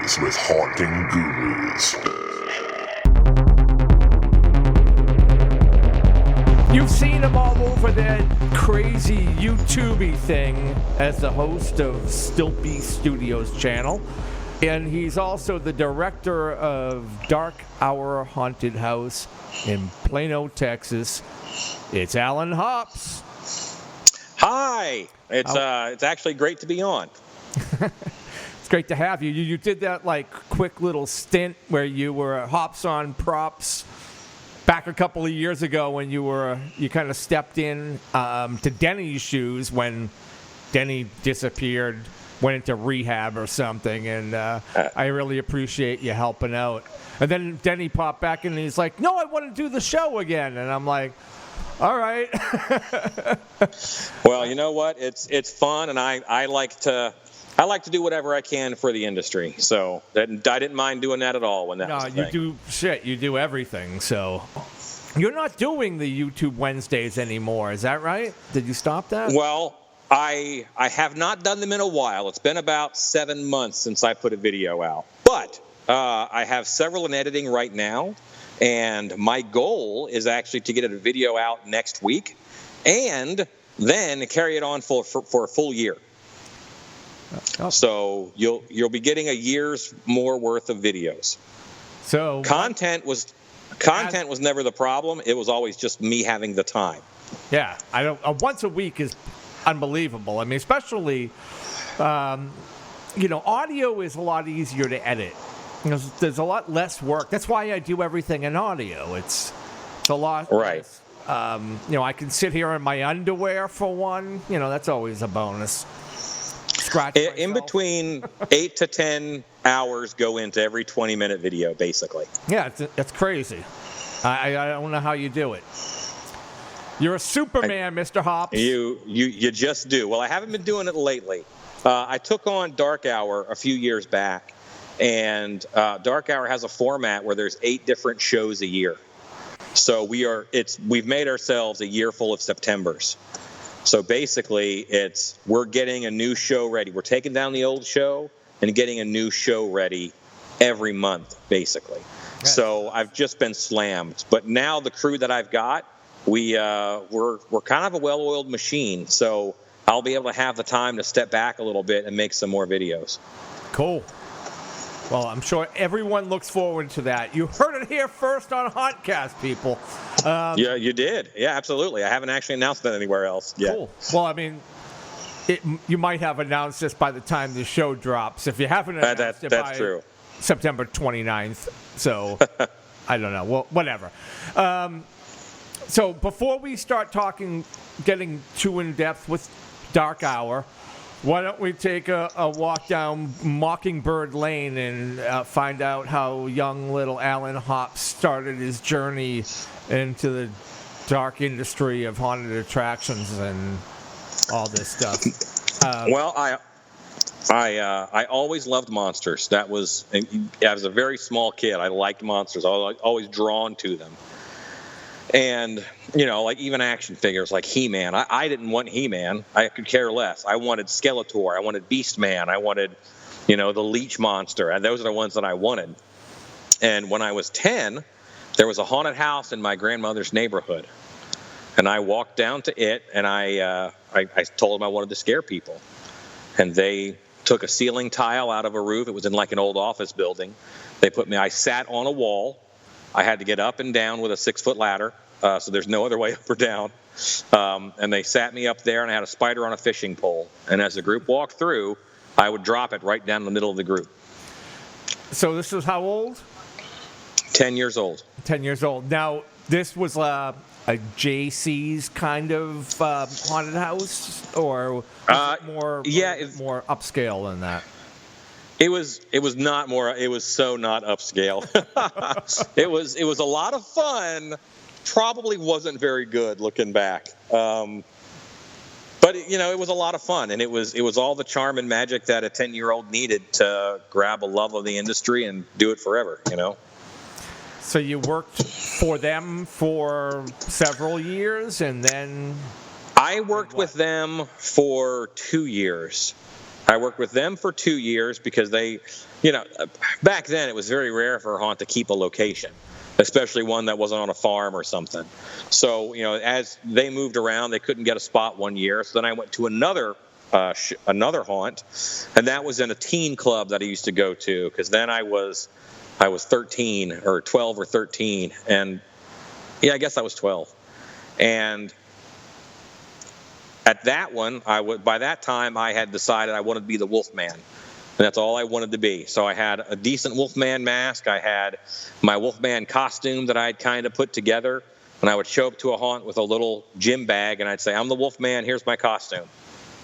Wednesdays with Haunting Gurus. You've seen him all over that crazy YouTube-y thing as the host of Stiltby Studios channel. And he's also the director of Dark Hour Haunted House in Plano, Texas. It's Alan Hops. Hi. It's actually great to be on. It's great to have you. You did that like quick little stint where you were Hops on Props back a couple of years ago when you kind of stepped in to Denny's shoes when Denny disappeared, went into rehab or something, and I really appreciate you helping out. And then Denny popped back and he's like, "No, I want to do the show again," and I'm like, "All right." Well, you know what? It's fun, and I like to do whatever I can for the industry. So I didn't mind doing that at all when that was the thing. You do everything. So you're not doing the YouTube Wednesdays anymore, is that right? Did you stop that? Well, I have not done them in a while. It's been about 7 months since I put a video out. But I have several in editing right now, and my goal is actually to get a video out next week and then carry it on for a full year. Oh. So you'll be getting a year's more worth of videos. So content was never the problem. It was always just me having the time. Yeah, I don't. Once a week is unbelievable. I mean, especially, audio is a lot easier to edit. There's a lot less work. That's why I do everything in audio. It's a lot. Right. Less. I can sit here in my underwear for one. That's always a bonus. Scratch in between 8 to 10 hours go into every 20-minute video, basically. Yeah, that's crazy. I don't know how you do it. You're a Superman, Mr. Hops. You just do. Well, I haven't been doing it lately. I took on Dark Hour a few years back, and Dark Hour has a format where there's 8 different shows a year. So we've made ourselves a year full of Septembers. So basically, we're getting a new show ready. We're taking down the old show and getting a new show ready every month, basically. Right. So I've just been slammed. But now the crew that I've got, we're kind of a well-oiled machine. So I'll be able to have the time to step back a little bit and make some more videos. Cool. Well, I'm sure everyone looks forward to that. You heard it here first on Hauntcast, people. Yeah, you did. Yeah, absolutely. I haven't actually announced that anywhere else yet. Cool. Well, I mean, you might have announced this by the time the show drops. If you haven't announced it by true. September 29th. So, I don't know. Well, whatever. So before we start getting too in-depth with Dark Hour, why don't we take a walk down Mockingbird Lane and find out how young little Alan Hops started his journey into the dark industry of haunted attractions and all this stuff. Well, I always loved monsters. That was, as a very small kid, I liked monsters. I was always drawn to them. And, like even action figures like He-Man. I didn't want He-Man. I could care less. I wanted Skeletor. I wanted Beast-Man. I wanted, the Leech Monster. And those are the ones that I wanted. And when I was 10, there was a haunted house in my grandmother's neighborhood. And I walked down to it, and I told them I wanted to scare people. And they took a ceiling tile out of a roof. It was in like an old office building. I sat on a wall. I had to get up and down with a 6-foot ladder, so there's no other way up or down. And they sat me up there, and I had a spider on a fishing pole. And as the group walked through, I would drop it right down the middle of the group. So this was how old? 10 years old. 10 years old. Now, this was a JC's kind of haunted house, or was it more upscale than that? It was not more. It was so not upscale. It was a lot of fun. Probably wasn't very good looking back. But it was a lot of fun, and it was all the charm and magic that a 10-year-old needed to grab a love of the industry and do it forever. So you worked for them for several years, and then I worked with them for 2 years. I worked with them for 2 years because they, back then it was very rare for a haunt to keep a location, especially one that wasn't on a farm or something. So, as they moved around, they couldn't get a spot 1 year. So then I went to another haunt, and that was in a teen club that I used to go to, because then I was 13 or 12 or 13, and I guess I was 12. And at that one, by that time I had decided I wanted to be the Wolfman, and that's all I wanted to be. So I had a decent Wolfman mask. I had my Wolfman costume that I had kind of put together, and I would show up to a haunt with a little gym bag, and I'd say, "I'm the Wolfman. Here's my costume."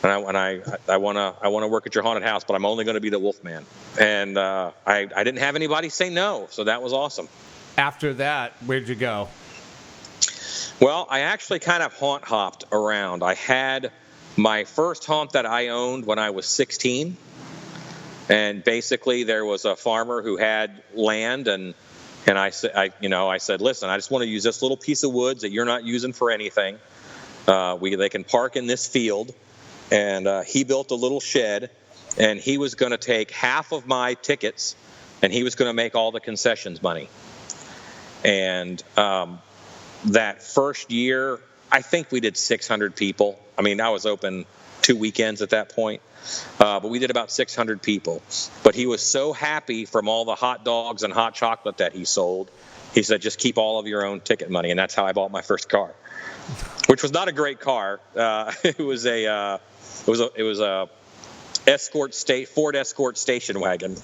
And I want to work at your haunted house, but I'm only going to be the Wolfman. And I didn't have anybody say no, so that was awesome. After that, where'd you go? Well, I actually kind of haunt hopped around. I had my first haunt that I owned when I was 16, and basically there was a farmer who had land, and I said, "Listen, I just want to use this little piece of woods that you're not using for anything. They can park in this field." And he built a little shed, and he was going to take half of my tickets, and he was going to make all the concessions money. And that first year, I think we did 600 people. I mean, I was open 2 weekends at that point, but we did about 600 people. But he was so happy from all the hot dogs and hot chocolate that he sold. He said, "Just keep all of your own ticket money," and that's how I bought my first car, which was not a great car. It was a Ford Escort station wagon,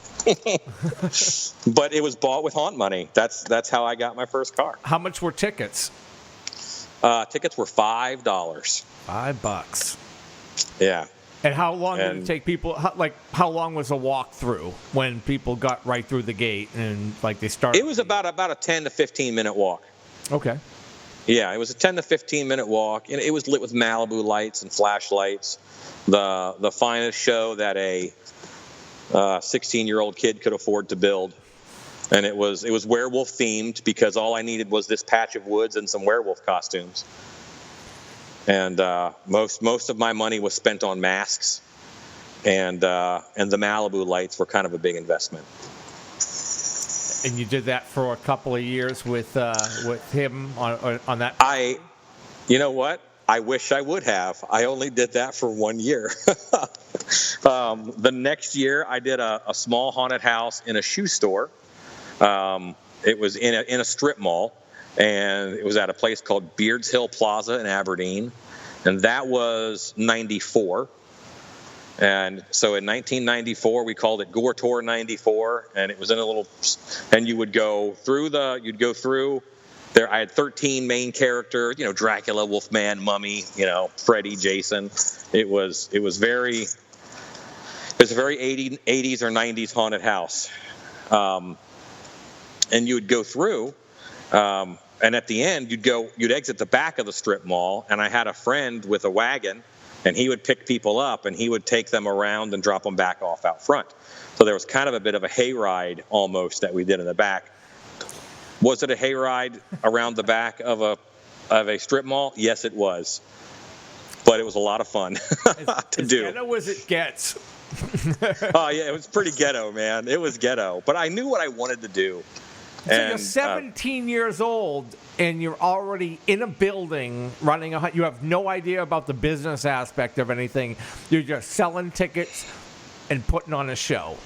but it was bought with haunt money. That's how I got my first car. How much were tickets? Tickets were $5. $5. Yeah. And how long did it take people? How long was a walk through when people got right through the gate and they started? It was about a 10 to 15 minute walk. Okay. Yeah, it was a 10 to 15 minute walk, and it was lit with Malibu lights and flashlights. The finest show that a 16-year-old kid could afford to build, and it was werewolf themed because all I needed was this patch of woods and some werewolf costumes. And most of my money was spent on masks, and the Malibu lights were kind of a big investment. And you did that for a couple of years with him on that? You know what? I wish I would have. I only did that for 1 year. The next year, I did a small haunted house in a shoe store. It was in a strip mall, and it was at a place called Beards Hill Plaza in Aberdeen, and that was 94. And so in 1994, we called it Gore Tour 94, and it was in a little, and you'd go through there. I had 13 main characters, Dracula, Wolfman, Mummy, Freddy, Jason. It was a very 80s or 90s haunted house. And you would go through, and at the end, you'd exit the back of the strip mall, and I had a friend with a wagon, and he would pick people up, and he would take them around and drop them back off out front. So there was kind of a bit of a hayride almost that we did in the back. Was it a hayride around the back of a strip mall? Yes, it was. But it was a lot of fun to do. As ghetto as it gets. Oh, yeah, it was pretty ghetto, man. It was ghetto. But I knew what I wanted to do. So you're 17 years old, and you're already in a building running a hunt. You have no idea about the business aspect of anything. You're just selling tickets and putting on a show.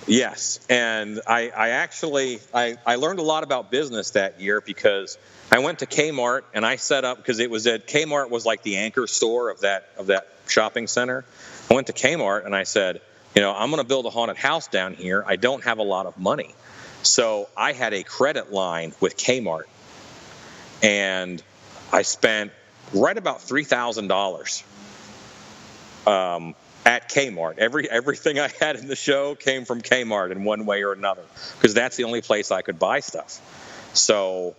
Yes, and I learned a lot about business that year because I went to Kmart and I set up, because Kmart was like the anchor store of that shopping center. I went to Kmart and I said, I'm going to build a haunted house down here. I don't have a lot of money. So I had a credit line with Kmart, and I spent right about $3,000 at Kmart. Everything I had in the show came from Kmart in one way or another, because that's the only place I could buy stuff. So,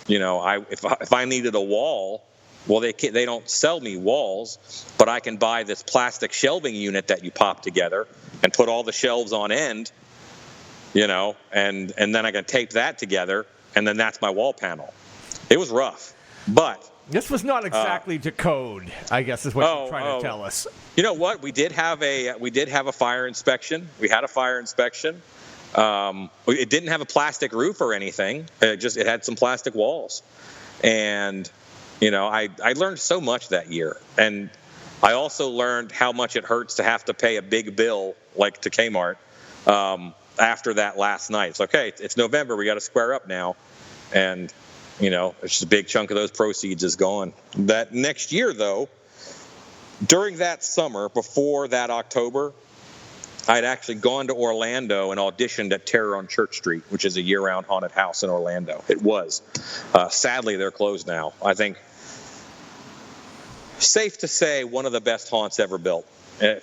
if I needed a wall, well, they don't sell me walls, but I can buy this plastic shelving unit that you pop together and put all the shelves on end. And then I can tape that together, and then that's my wall panel. It was rough, but This was not exactly to code, I guess, is what you're trying to tell us. You know what? We did have a fire inspection. We had a fire inspection. It didn't have a plastic roof or anything. It had some plastic walls. And, I learned so much that year. And I also learned how much it hurts to have to pay a big bill, like to Kmart, after that last night. It's okay. It's November. We got to square up now. And, it's just a big chunk of those proceeds is gone. That next year, though, during that summer, before that October, I'd actually gone to Orlando and auditioned at Terror on Church Street, which is a year-round haunted house in Orlando. It was. Sadly, they're closed now. I think, safe to say, one of the best haunts ever built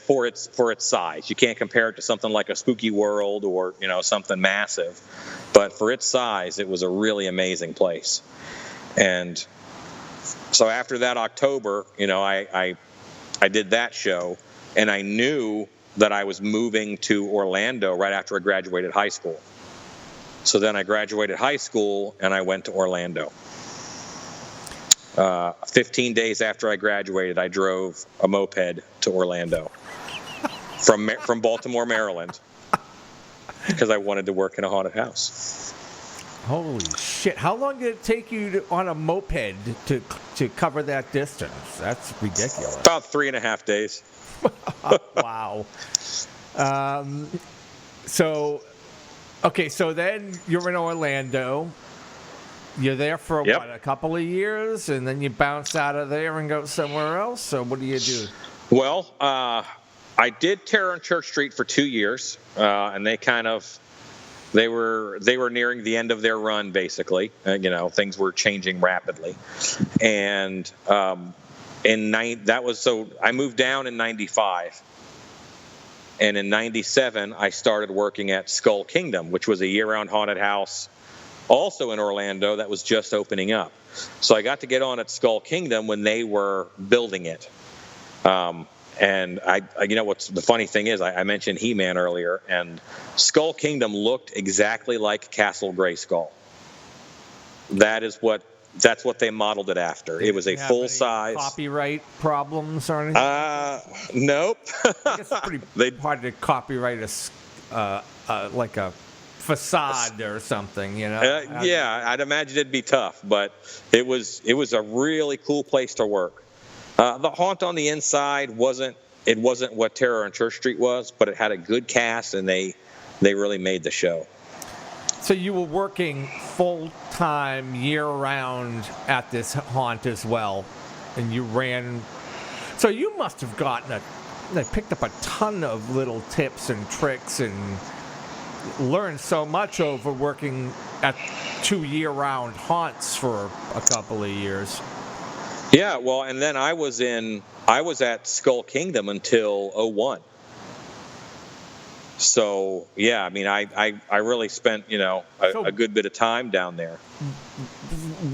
for its size. You can't compare it to something like a Spooky World or, something massive. But for its size, it was a really amazing place. And so after that October, I did that show, and I knew that I was moving to Orlando right after I graduated high school. So then I graduated high school, and I went to Orlando. 15 days after I graduated, I drove a moped to Orlando from Baltimore, Maryland, because I wanted to work in a haunted house. Holy shit. How long did it take you on a moped to cover that distance? That's ridiculous. About 3.5 days. Wow. So then you're in Orlando. You're there for, a couple of years, and then you bounce out of there and go somewhere else? So what do you do? Well, I did Terror on Church Street for 2 years, and they were nearing the end of their run, basically. Things were changing rapidly. And I moved down in 95. And in 97, I started working at Skull Kingdom, which was a year-round haunted house also in Orlando that was just opening up. So I got to get on at Skull Kingdom when they were building it. And what's the funny thing is, I mentioned He-Man earlier, and Skull Kingdom looked exactly like Castle Grayskull. That's what they modeled it after. It was a full size. Copyright problems or anything? Nope. I guess it's pretty hard to copyright like a facade or something, Yeah, I'd imagine it'd be tough, but it was a really cool place to work. The haunt on the inside wasn't what Terror on Church Street was, but it had a good cast, and they really made the show. So you were working full-time, year-round at this haunt as well, and you ran. So you must have picked up a ton of little tips and tricks and learned so much over working at 2 year-round haunts for a couple of years. Yeah, well, and then I was at Skull Kingdom until 2001. So, yeah, I mean, I really spent, a good bit of time down there.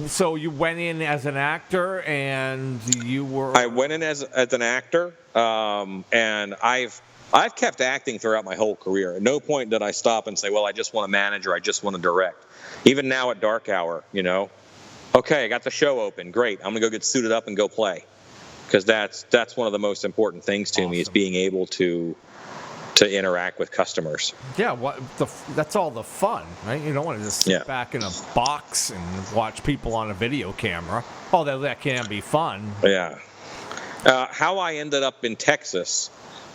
So you went in as an actor, and you were... I went in as an actor, and I've kept acting throughout my whole career. At no point did I stop and say, well, I just want to manage or I just want to direct. Even now at Dark Hour, okay, I got the show open. Great. I'm going to go get suited up and go play. Because that's one of the most important things to me, is being able to interact with customers. Yeah, that's all the fun, right? You don't want to just sit back in a box and watch people on a video camera. Although that can be fun. Yeah. How I ended up in Texas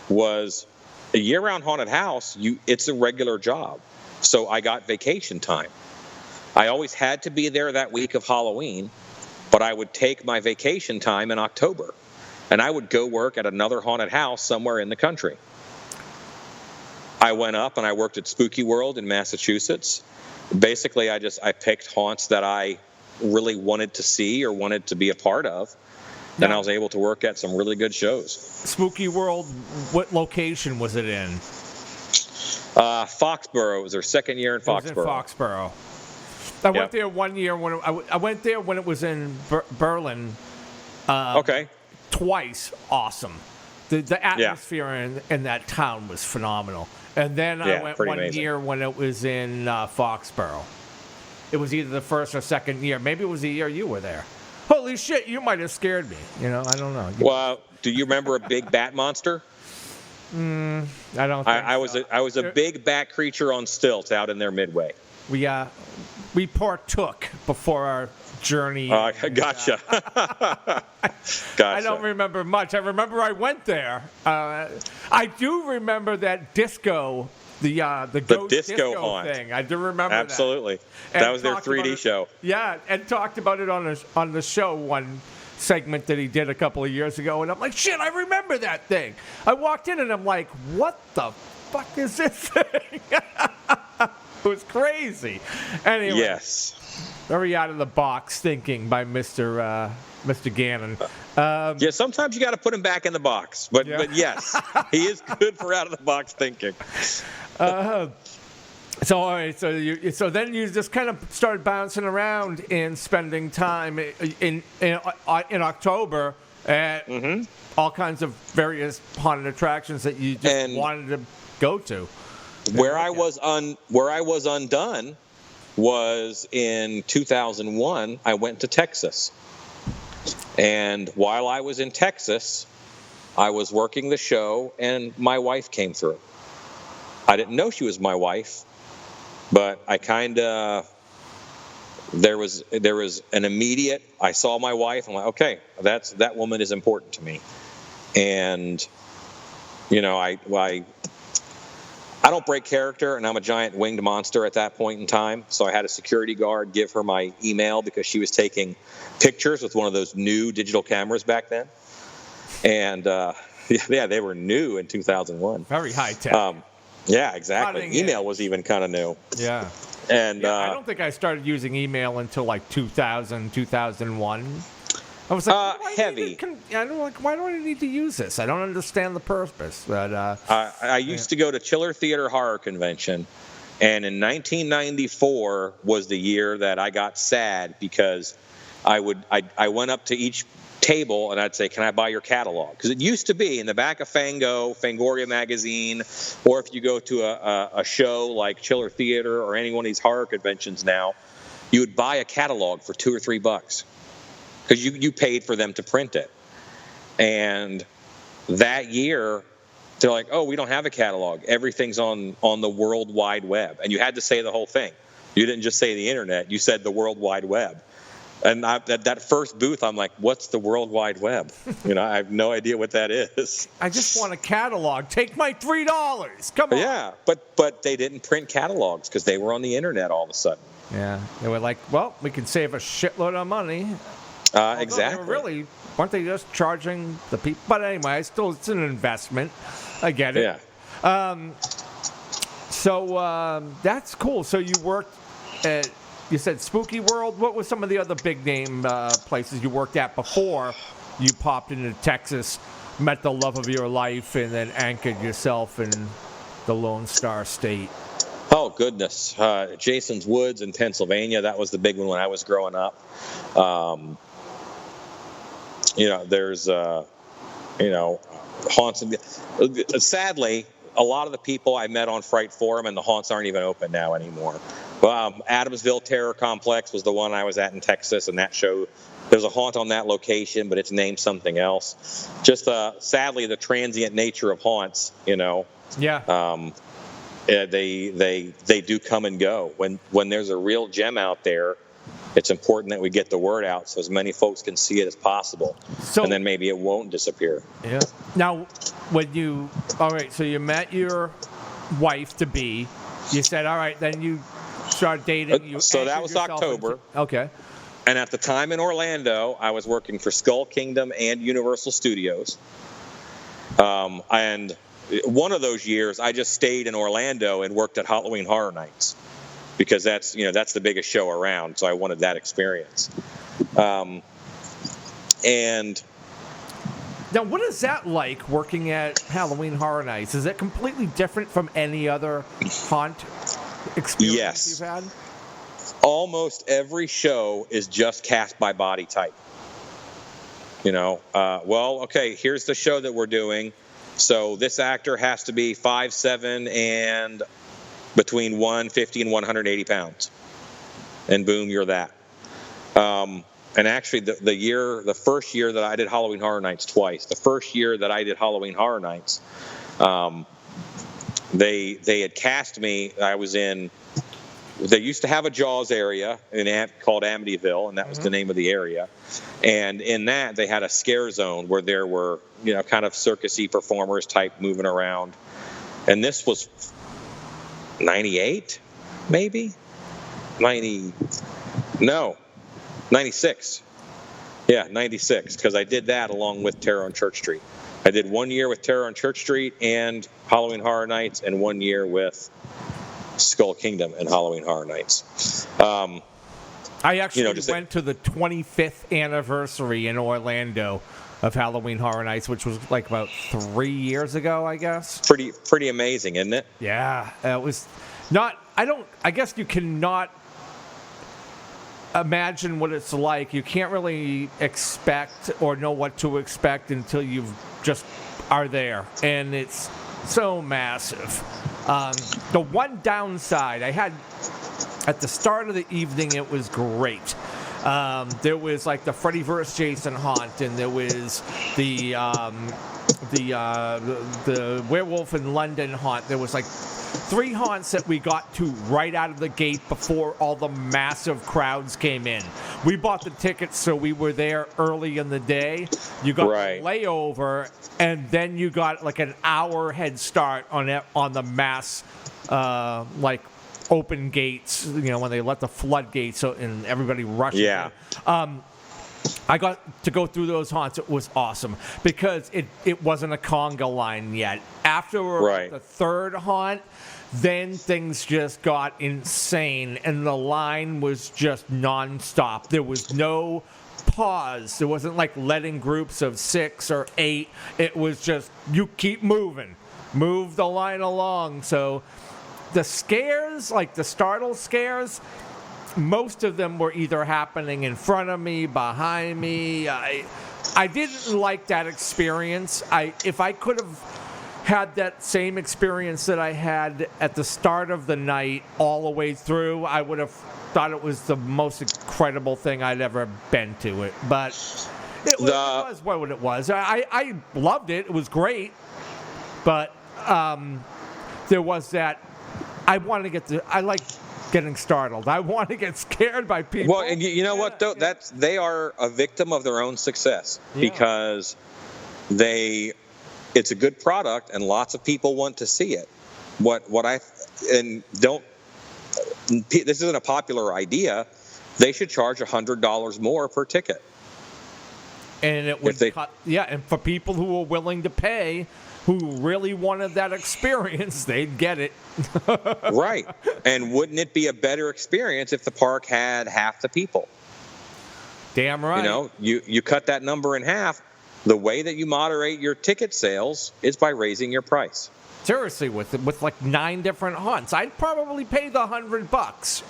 was a year-round haunted house. It's a regular job. So I got vacation time. I always had to be there that week of Halloween, but I would take my vacation time in October, and I would go work at another haunted house somewhere in the country. I went up and I worked at Spooky World in Massachusetts. Basically, I picked haunts that I really wanted to see or wanted to be a part of, and I was able to work at some really good shows. Spooky World, what location was it in? Foxborough. It was their second year in Foxborough. It was in Foxborough. I went there one year when I went there when it was in Berlin. Okay. Twice. Awesome. The atmosphere in that town was phenomenal. And then I went one year when it was in Foxborough. It was either the first or second year. Maybe it was the year you were there. holy shit, you might have scared me. You know, I don't know. Well, do you remember a big bat monster? I don't think I was a big bat creature on stilts out in their midway. We partook before our journey. Gotcha. Gotcha. I don't remember much. I remember I went there. I do remember that disco, the ghost disco haunt thing. I do remember absolutely. That was their 3D show. Yeah, and talked about it on the show one segment that he did a couple of years ago, and I'm like, shit, I remember that thing. I walked in and I'm like, what the fuck is this thing? It was crazy. Anyway, yes, very out of the box thinking by Mr. Gannon. Yeah, sometimes you got to put him back in the box, but yes, he is good for out of the box thinking. So all right, so then you just kind of started bouncing around and spending time in October at all kinds of various haunted attractions that you just wanted to go to. Where I was undone was in 2001. I went to Texas, and while I was in Texas, I was working the show, and my wife came through. I didn't know she was my wife. But I kind of, there was an immediate, I saw my wife, I'm like, okay, that woman is important to me. And, you know, I don't break character, and I'm a giant winged monster at that point in time. So I had a security guard give her my email because she was taking pictures with one of those new digital cameras back then. And, yeah, they were new in 2001. Very high tech. Yeah, exactly. Email was even kind of new. Yeah. And I don't think I started using email until like 2000, 2001. I was like, heavy. Why do I need to use this? I don't understand the purpose. But I used to go to Chiller Theater Horror Convention, and in 1994 was the year that I got sad because I went up to each table and I'd say, can I buy your catalog? Because it used to be in the back of Fangoria magazine, or if you go to a show like Chiller Theater or any one of these horror conventions now, you would buy a catalog for $2 or $3 because you paid for them to print it. And that year they're like, oh, we don't have a catalog, everything's on the World Wide Web. And you had to say the whole thing. You didn't just say the internet, you said the World Wide Web. And that first booth, I'm like, what's the World Wide Web? You know, I have no idea what that is. I just want a catalog. Take my $3. Come on. Yeah, but they didn't print catalogs because they were on the internet all of a sudden. Yeah, they were like, well, we can save a shitload of money. Exactly. Weren't they just charging the people? But anyway, it's an investment. I get it. Yeah. So that's cool. So you worked at... You said Spooky World. What were some of the other big name places you worked at before you popped into Texas, met the love of your life, and then anchored yourself in the Lone Star State? Oh, goodness. Jason's Woods in Pennsylvania. That was the big one when I was growing up. You know, there's, haunts. Sadly, a lot of the people I met on Fright Forum and the haunts aren't even open now anymore. Adamsville Terror Complex was the one I was at in Texas, and that show, there's a haunt on that location, but it's named something else. Just sadly, the transient nature of haunts, you know. Yeah. They do come and go. When there's a real gem out there, it's important that we get the word out so as many folks can see it as possible. And then maybe it won't disappear. Yeah. Now, so you met your wife-to-be. You said, all right, then you started dating. So that was October. Okay. And at the time in Orlando, I was working for Skull Kingdom and Universal Studios. And one of those years, I just stayed in Orlando and worked at Halloween Horror Nights because that's the biggest show around. So I wanted that experience. And now, what is that like working at Halloween Horror Nights? Is it completely different from any other haunt experience you've had? Almost every show is just cast by body type. You know, okay, here's the show that we're doing. So this actor has to be 5'7" and between 150 and 180 pounds. And boom, you're that. And actually, the first year that I did Halloween Horror Nights twice, the first year that I did Halloween Horror Nights, they had cast me. I was in. They used to have a Jaws area called Amityville, and that was the name of the area. And in that, they had a scare zone where there were, kind of circusy performers type moving around. And this was 98, maybe 96. Yeah, 96, because I did that along with Terror on Church Street. I did 1 year with Terror on Church Street and Halloween Horror Nights, and 1 year with Skull Kingdom and Halloween Horror Nights. I actually went to the 25th anniversary in Orlando of Halloween Horror Nights, which was like about 3 years ago, I guess. Pretty amazing, isn't it? Yeah, it was not. I guess you cannot imagine what it's like. You can't really expect or know what to expect until you just are there, and it's so massive. The one downside I had at the start of the evening, it was great. There was like the Freddy vs. Jason haunt, and there was the Werewolf in London haunt. There was like 3 haunts that we got to right out of the gate before all the massive crowds came in. We bought the tickets, so we were there early in the day. You got the layover, and then you got like an hour head start on the mass, open gates, when they let the floodgates and everybody rushes. Yeah. I got to go through those haunts. It was awesome because it wasn't a conga line yet. After the third haunt, then things just got insane, and the line was just nonstop. There was no pause. There wasn't like letting groups of 6 or 8. It was just, you keep moving. Move the line along. So the scares, like the startle scares, most of them were either happening in front of me, behind me. I didn't like that experience. If I could have had that same experience that I had at the start of the night all the way through, I would have thought it was the most incredible thing I'd ever been to it. But it was what it was. I loved it. It was great. But there was that. I like getting startled. I want to get scared by people. Well, and you know what though? They are a victim of their own success because it's a good product and lots of people want to see it. This isn't a popular idea. They should charge $100 more per ticket. And it would and for people who are willing to pay, who really wanted that experience, they'd get it. Right. And wouldn't it be a better experience if the park had half the people? Damn right. You cut that number in half. The way that you moderate your ticket sales is by raising your price. Seriously, with like 9 different haunts, I'd probably pay the $100.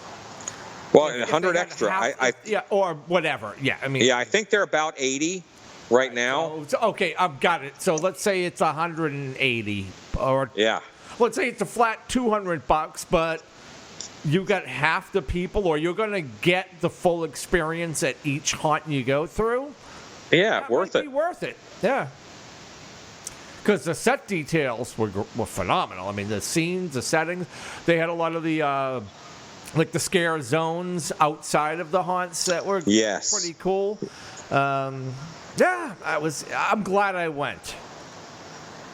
Well, and 100 extra. Or whatever. Yeah, I mean. Yeah, I think they're about 80 right now. So, okay, I've got it. So let's say it's 180, or let's say it's a flat $200, but you got half the people, or you're going to get the full experience at each haunt you go through. Yeah, that worth might it. Be worth it. Yeah. Because the set details were phenomenal. I mean, the scenes, the settings, they had a lot of the like the scare zones outside of the haunts that were pretty cool. I'm glad I went.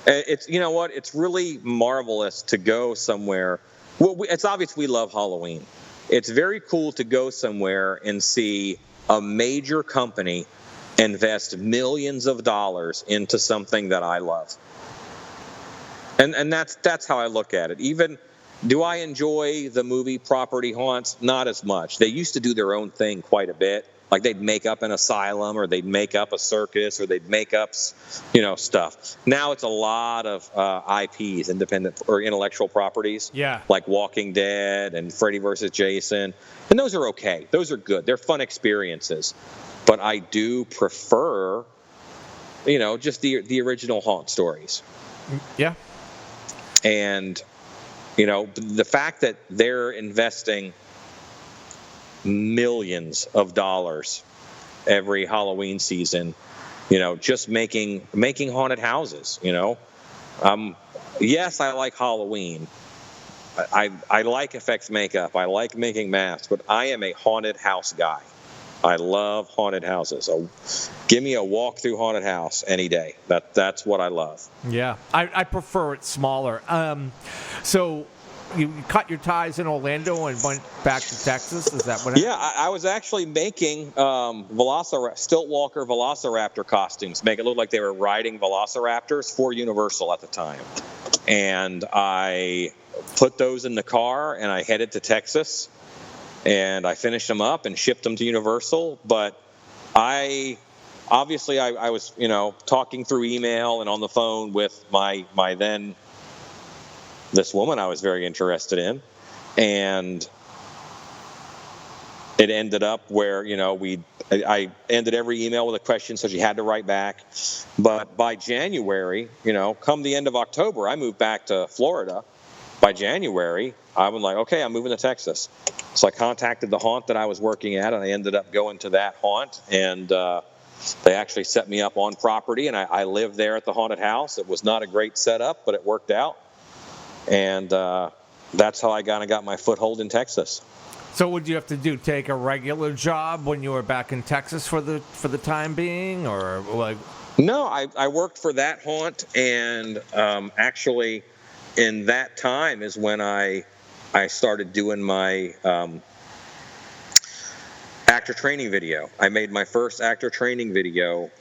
It's it's really marvelous to go somewhere. Well, it's obvious we love Halloween. It's very cool to go somewhere and see a major company invest millions of dollars into something that I love. And that's how I look at it. Even, do I enjoy the movie property haunts? Not as much. They used to do their own thing quite a bit. Like they'd make up an asylum, or they'd make up a circus, or they'd make up, stuff. Now it's a lot of IPs, independent or intellectual properties. Yeah. Like Walking Dead and Freddy vs. Jason. And those are okay. Those are good. They're fun experiences. But I do prefer, just the original haunt stories. Yeah. And, the fact that they're investing millions of dollars every Halloween season, just making haunted houses. Yes, I like Halloween. I like effects makeup. I like making masks, but I am a haunted house guy. I love haunted houses. So give me a walk through haunted house any day. That's what I love. Yeah, I prefer it smaller. So you cut your ties in Orlando and went back to Texas? Is that what happened? Yeah, I was actually making Stiltwalker Velociraptor costumes, make it look like they were riding Velociraptors for Universal at the time. And I put those in the car, and I headed to Texas. And I finished them up and shipped them to Universal. But I was, talking through email and on the phone with my then this woman I was very interested in, and it ended up where I ended every email with a question, so she had to write back. But by January, come the end of October, I moved back to Florida. By January, I was like, okay, I'm moving to Texas. So I contacted the haunt that I was working at, and I ended up going to that haunt, and they actually set me up on property, and I lived there at the haunted house. It was not a great setup, but it worked out, and that's how I kind of got my foothold in Texas. So what did you have to do? Take a regular job when you were back in Texas for the time being, or like? No, I worked for that haunt, and actually, in that time is when I started doing my actor training video. I made my first actor training video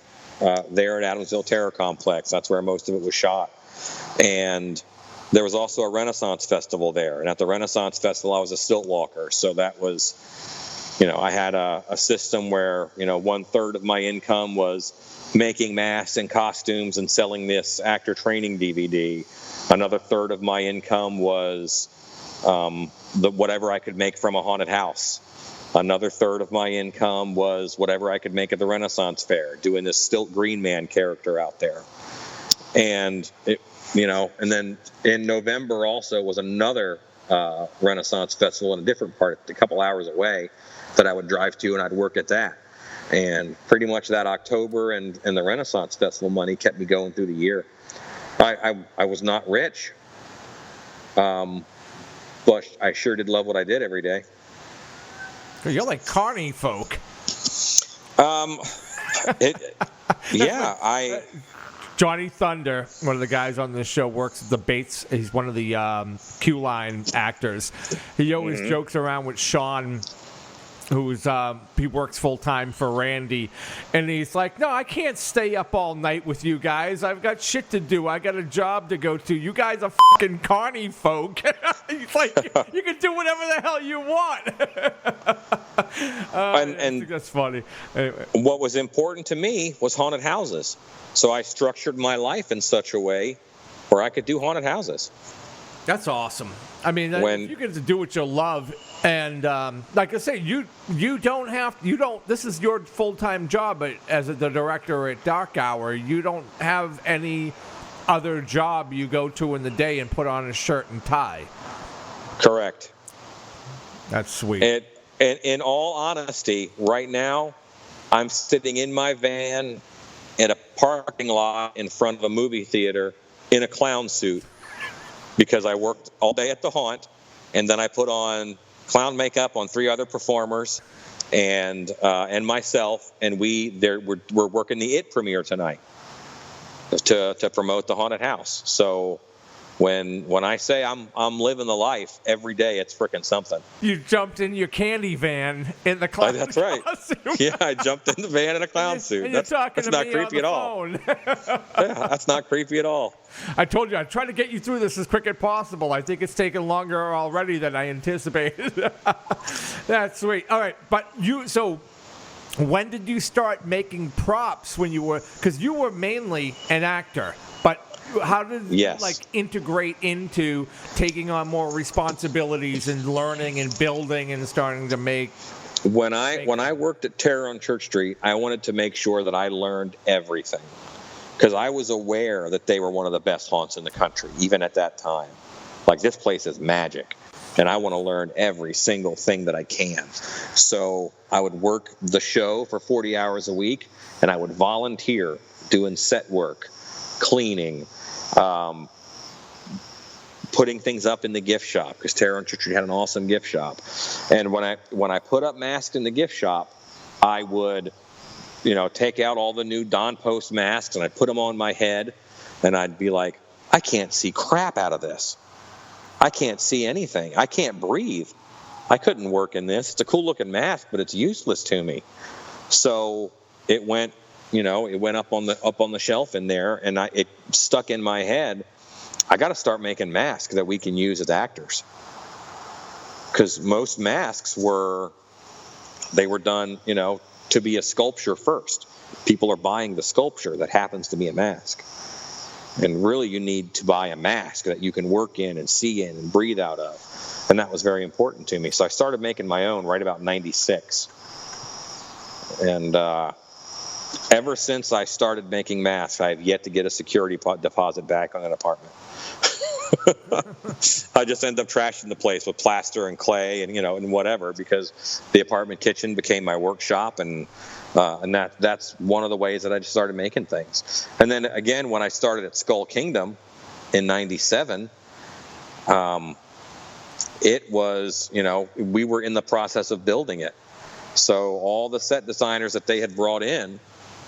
there at Adamsville Terror Complex. That's where most of it was shot. And there was also a Renaissance Festival there. And at the Renaissance Festival, I was a stilt walker. So that was, I had a system where, 1/3 of my income was making masks and costumes and selling this actor training DVD. Another third of my income was whatever I could make from a haunted house. Another third of my income was whatever I could make at the Renaissance Fair, doing this Stilt Green Man character out there. And and then in November also was another Renaissance Festival in a different part, a couple hours away, that I would drive to, and I'd work at that. And pretty much that October and the Renaissance Festival money kept me going through the year. I was not rich, but I sure did love what I did every day. You're like carny folk. Johnny Thunder, one of the guys on this show, works at the Bates. He's one of the Q-Line actors. He always jokes around with Sean, he works full time for Randy, and he's like, "No, I can't stay up all night with you guys. I've got shit to do. I got a job to go to. You guys are fucking carny folk." He's like, "You can do whatever the hell you want." I think that's funny. Anyway. What was important to me was haunted houses, so I structured my life in such a way where I could do haunted houses. That's awesome. I mean, if you get to do what you love, and like I say, this is your full-time job, but as the director at Dark Hour, you don't have any other job you go to in the day and put on a shirt and tie. Correct. That's sweet. And in all honesty, right now, I'm sitting in my van in a parking lot in front of a movie theater in a clown suit, because I worked all day at the haunt, and then I put on clown makeup on 3 other performers and myself, and we're working the It premiere tonight to promote the haunted house. So when I say I'm living the life every day, it's freaking something. You jumped in your candy van in the clown That's right. costume. Yeah, I jumped in the van in a clown suit. And that's not creepy at all. Yeah, that's not creepy at all. I told you, I tried to get you through this as quick as possible. I think it's taken longer already than I anticipated. That's sweet. All right, but so when did you start making props because you were mainly an actor, but how did you integrate into taking on more responsibilities and learning and building and starting to make? When I worked at Terror on Church Street, I wanted to make sure that I learned everything, because I was aware that they were one of the best haunts in the country, even at that time. Like, this place is magic. and I want to learn every single thing that I can. So I would work the show for 40 hours a week, and I would volunteer doing set work, cleaning, putting things up in the gift shop, because Terror on Church Street had an awesome gift shop. And when I put up masks in the gift shop, I would, take out all the new Don Post masks and I'd put them on my head, and I'd be like, I can't see crap out of this. I can't see anything. I can't breathe. I couldn't work in this. It's a cool looking mask, but it's useless to me. So it went, it went up on the shelf in there, and it stuck in my head. I got to start making masks that we can use as actors, because most masks were done, to be a sculpture first. People are buying the sculpture that happens to be a mask. And really, you need to buy a mask that you can work in and see in and breathe out of. And that was very important to me. So I started making my own right about 96. And ever since I started making masks, I have yet to get a security deposit back on an apartment. I just end up trashing the place with plaster and clay and whatever, because the apartment kitchen became my workshop, and that's one of the ways that I just started making things. And then again, when I started at Skull Kingdom in '97, it was, we were in the process of building it. So all the set designers that they had brought in,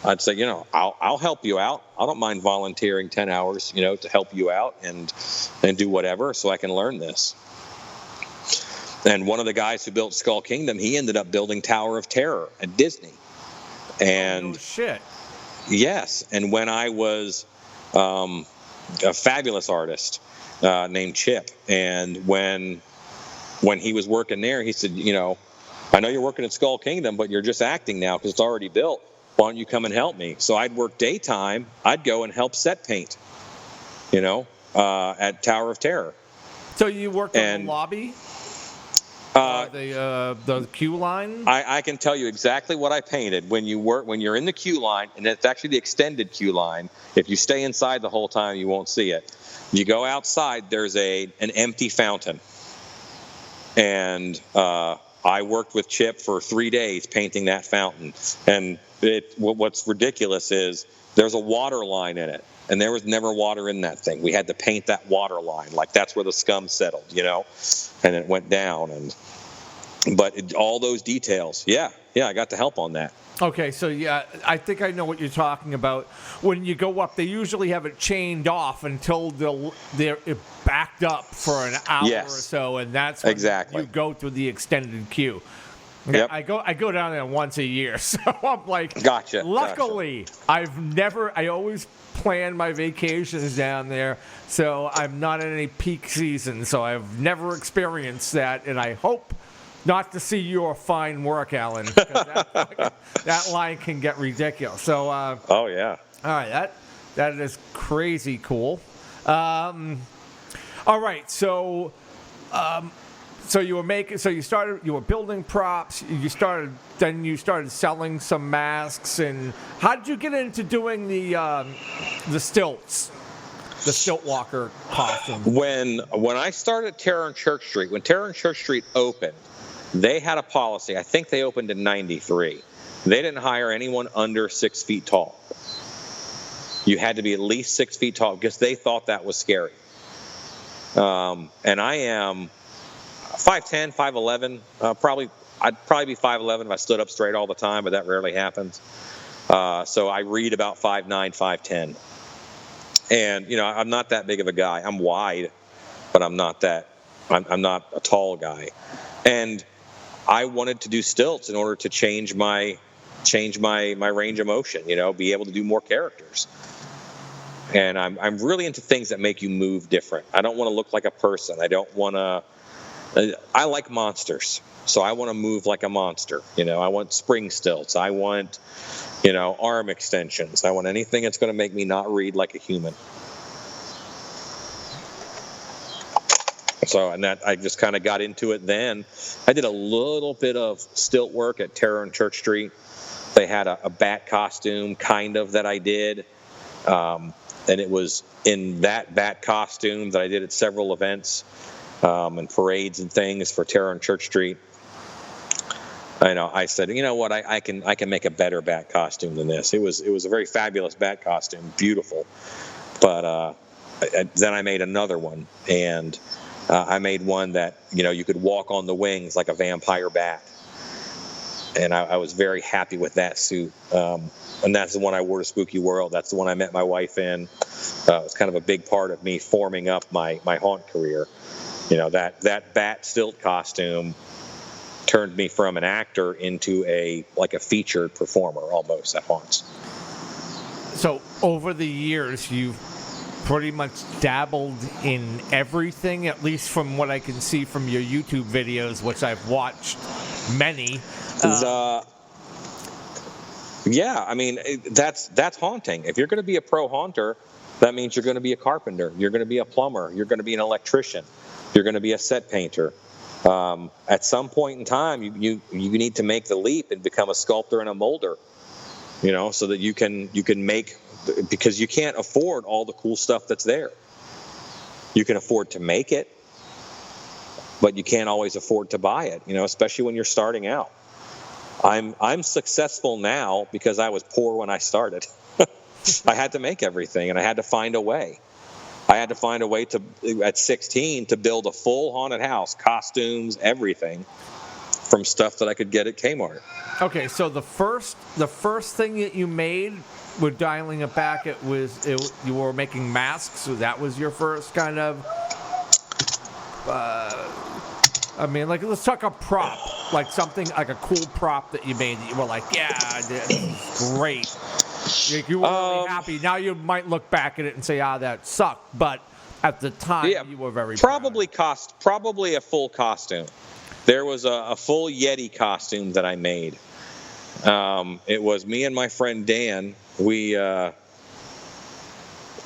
I'd say, I'll help you out. I don't mind volunteering 10 hours, to help you out and do whatever so I can learn this. And one of the guys who built Skull Kingdom, he ended up building Tower of Terror at Disney. And shit. Yes. And when I was a fabulous artist named Chip, and when he was working there, he said, I know you're working at Skull Kingdom, but you're just acting now because it's already built. Why don't you come and help me? So I'd work daytime. I'd go and help set paint, at Tower of Terror. So you worked in the lobby? The queue line? I can tell you exactly what I painted. When you're in the queue line, and it's actually the extended queue line. If you stay inside the whole time, you won't see it. You go outside, there's an empty fountain. And I worked with Chip for 3 days painting that fountain. And what's ridiculous is there's a water line in it, and there was never water in that thing. We had to paint that water line, like that's where the scum settled, and it went down. But all those details, yeah, I got to help on that. Okay, so yeah, I think I know what you're talking about. When you go up, they usually have it chained off until they're backed up for an hour or so, and that's when you go through the extended queue. Yep. I go down there once a year, so I'm like, gotcha. Luckily, I always plan my vacations down there, so I'm not in any peak season, so I've never experienced that, and I hope not to see your fine work, Alan, because that line can get ridiculous. So, oh yeah, all right, that is crazy cool. All right, so. So you were building props. Then you started selling some masks. And how did you get into doing the stilts, the stilt walker costume? When I started Terror on Church Street, when Terror on Church Street opened, they had a policy. I think they opened in '93. They didn't hire anyone under 6 feet tall. You had to be at least 6 feet tall because they thought that was scary. And I am 5'10", 5'11". I'd probably be 5'11" if I stood up straight all the time, but that rarely happens. So I read about 5'9", 5'10". And, I'm not that big of a guy. I'm wide, but I'm not a tall guy. And I wanted to do stilts in order to change my range of motion, be able to do more characters. And I'm really into things that make you move different. I don't want to look like a person. I like monsters, so I want to move like a monster. I want spring stilts. I want, arm extensions. I want anything that's going to make me not read like a human. So, and that I just kind of got into it then. I did a little bit of stilt work at Terror on Church Street. They had a bat costume, kind of, that I did. And it was in that bat costume that I did at several events. and parades and things for Terror on Church Street. I said, you know what, I can make a better bat costume than this. It was a very fabulous bat costume, beautiful. But then I made another one, and I made one that you could walk on the wings like a vampire bat, and I was very happy with that suit. And that's the one I wore to Spooky World. That's the one I met my wife in. It was kind of a big part of me forming up my haunt career. That bat stilt costume turned me from an actor into a featured performer almost at haunts. So over the years, you've pretty much dabbled in everything, at least from what I can see from your YouTube videos, which I've watched many. Yeah, I mean, that's haunting. If you're going to be a pro haunter, that means you're going to be a carpenter. You're going to be a plumber. You're going to be an electrician. You're going to be a set painter. At some point in time, you need to make the leap and become a sculptor and a molder, so that you can make, because you can't afford all the cool stuff that's there. You can afford to make it, but you can't always afford to buy it, especially when you're starting out. I'm successful now because I was poor when I started. I had to make everything, and I had to find a way. I had to find a way at 16 to build a full haunted house, costumes, everything, from stuff that I could get at Kmart. Okay, so the first thing that you made, we're dialing it back. You were making masks. So that was your first kind of. Let's talk a prop, like something like a cool prop that you made that you were like, yeah, this is great. You were really happy. Now you might look back at it and say, that sucked. But at the time, you were very probably a full costume. There was a full Yeti costume that I made. It was me and my friend Dan. We,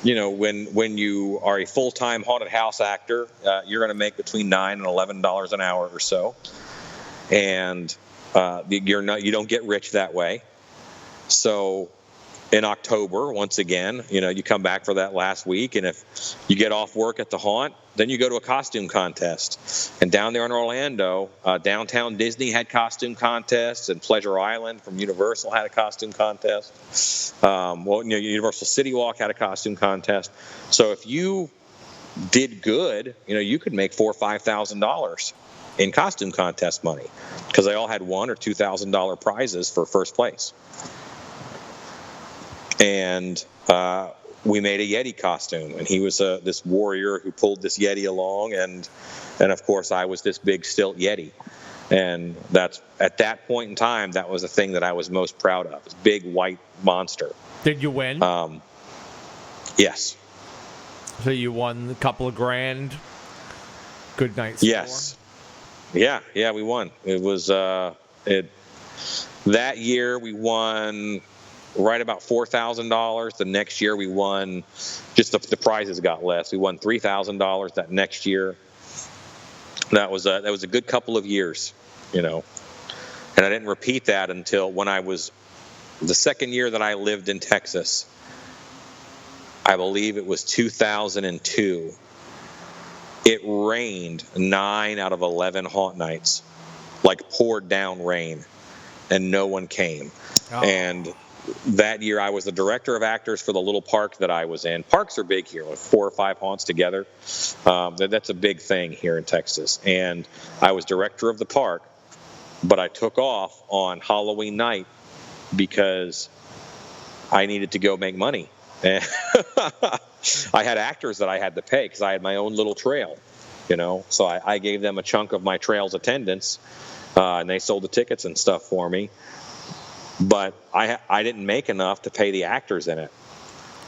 when you are a full-time haunted house actor, you're going to make between $9 and $11 an hour or so, and you don't get rich that way. So in October, once again, you come back for that last week, and if you get off work at the haunt, then you go to a costume contest. And down there in Orlando, downtown Disney had costume contests, and Pleasure Island from Universal had a costume contest. Universal City Walk had a costume contest. So if you did good, you could make $4,000 or $5,000 in costume contest money, because they all had $1,000 or $2,000 prizes for first place. And we made a Yeti costume, and he was this warrior who pulled this Yeti along, and of course I was this big stilt Yeti. And that's, at that point in time, that was the thing that I was most proud of, this big white monster. Did you win? Yes. So you won a couple of grand. Good night score. Yes. Yeah, we won. It was that year we won right about $4,000. The next year we won, just the prizes got less. We won $3,000 that next year. That was a good couple of years, and I didn't repeat that until when I was the second year that I lived in Texas. I believe it was 2002. It rained 9 out of 11 haunt nights, like poured down rain, and no one came. Oh. And that year, I was the director of actors for the little park that I was in. Parks are big here, like 4 or 5 haunts together. That's a big thing here in Texas. And I was director of the park, but I took off on Halloween night because I needed to go make money. And I had actors that I had to pay because I had my own little trail, So I gave them a chunk of my trail's attendance, and they sold the tickets and stuff for me. But I didn't make enough to pay the actors in it.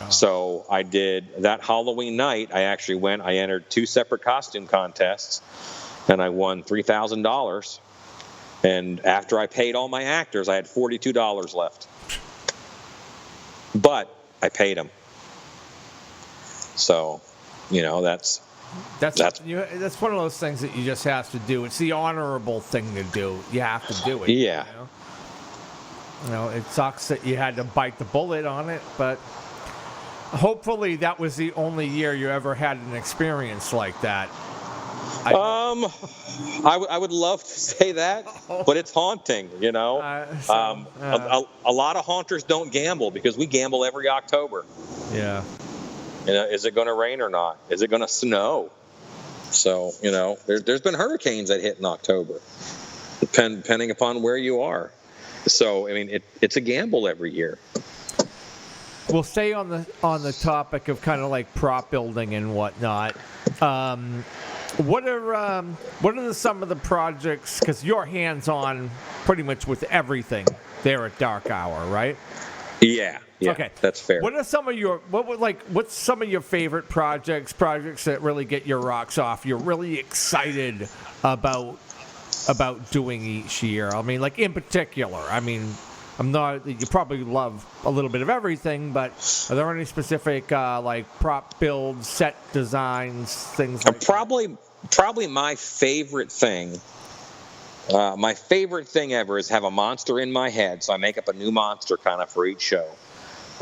Oh. So I did that Halloween night. I entered 2 separate costume contests, and I won $3,000. And after I paid all my actors, I had $42 left. But I paid them. So, that's one of those things that you just have to do. It's the honorable thing to do. You have to do it. Yeah. It sucks that you had to bite the bullet on it, but hopefully that was the only year you ever had an experience like that. I would love to say that, but it's haunting, you know. A lot of haunters don't gamble because we gamble every October. Yeah. You know, is it going to rain or not? Is it going to snow? So, you know, there's been hurricanes that hit in October, depending upon where you are. So, I mean, it's a gamble every year. We'll stay on the topic of kind of like prop building and whatnot. What are some of the projects? Because you're hands-on pretty much with everything there at Dark Hour, right? Yeah. Okay, that's fair. What's some of your favorite projects that really get your rocks off? You're really excited about doing each year. I mean, like in particular. I mean, you probably love a little bit of everything, but are there any specific like prop builds, set designs, things like that? Probably my favorite thing. My favorite thing ever is have a monster in my head, so I make up a new monster kind of for each show.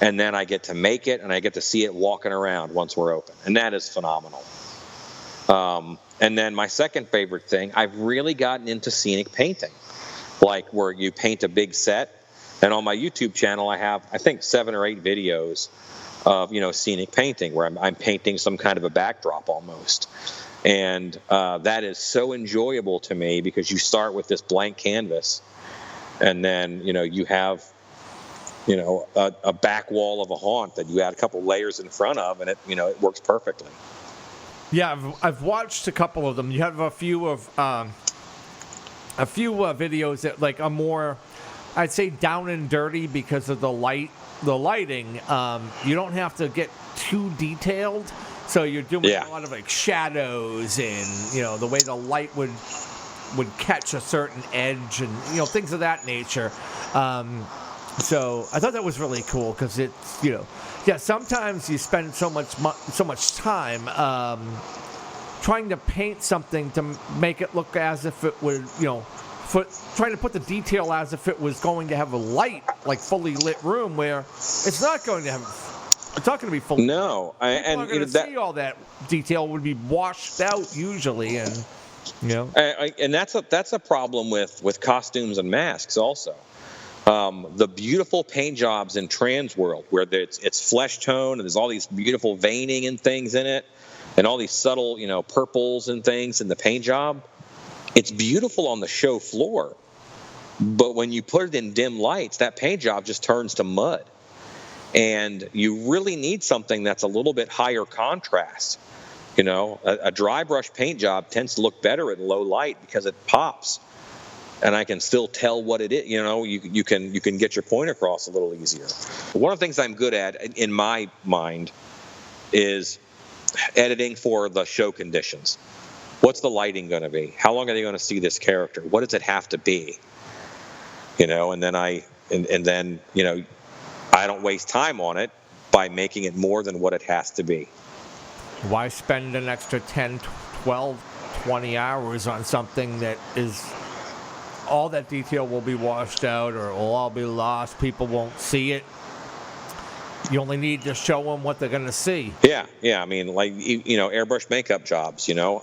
And then I get to make it, and I get to see it walking around once we're open. And that is phenomenal. And then my second favorite thing, I've really gotten into scenic painting, like where you paint a big set. And on my YouTube channel, I have, I think, 7 or 8 videos of, you know, scenic painting where I'm painting some kind of a backdrop almost. And that is so enjoyable to me because you start with this blank canvas, and then, you know, you have, you know, a back wall of a haunt that you add a couple layers in front of, and it works perfectly. Yeah, I've watched a couple of them. You have a few videos that like are more, I'd say, down and dirty because of the lighting. You don't have to get too detailed, so you're doing a lot of like shadows and, you know, the way the light would catch a certain edge and, you know, things of that nature. So I thought that was really cool because it's, you know, sometimes you spend so much time trying to paint something to make it look as if it would, you know, trying to put the detail as if it was going to have a light, like fully lit room, where it's not going to have. It's not going to be fully. No, people are going to see all that detail would be washed out usually, and you know. And that's a problem with costumes and masks also. The beautiful paint jobs in Trans World, where it's flesh tone and there's all these beautiful veining and things in it, and all these subtle, you know, purples and things in the paint job. It's beautiful on the show floor, but when you put it in dim lights, that paint job just turns to mud. And you really need something that's a little bit higher contrast. You know, a dry brush paint job tends to look better in low light because it pops. And I can still tell what it is. You know, you can get your point across a little easier. One of the things I'm good at, in my mind, is editing for the show conditions. What's the lighting going to be? How long are they going to see this character? What does it have to be? You know, and then you know, I don't waste time on it by making it more than what it has to be. Why spend an extra 10, 12, 20 hours on something that is all that detail will be washed out or it will all be lost. People won't see it. You only need to show them what they're going to see. Yeah. I mean, like, you know, airbrush makeup jobs, you know.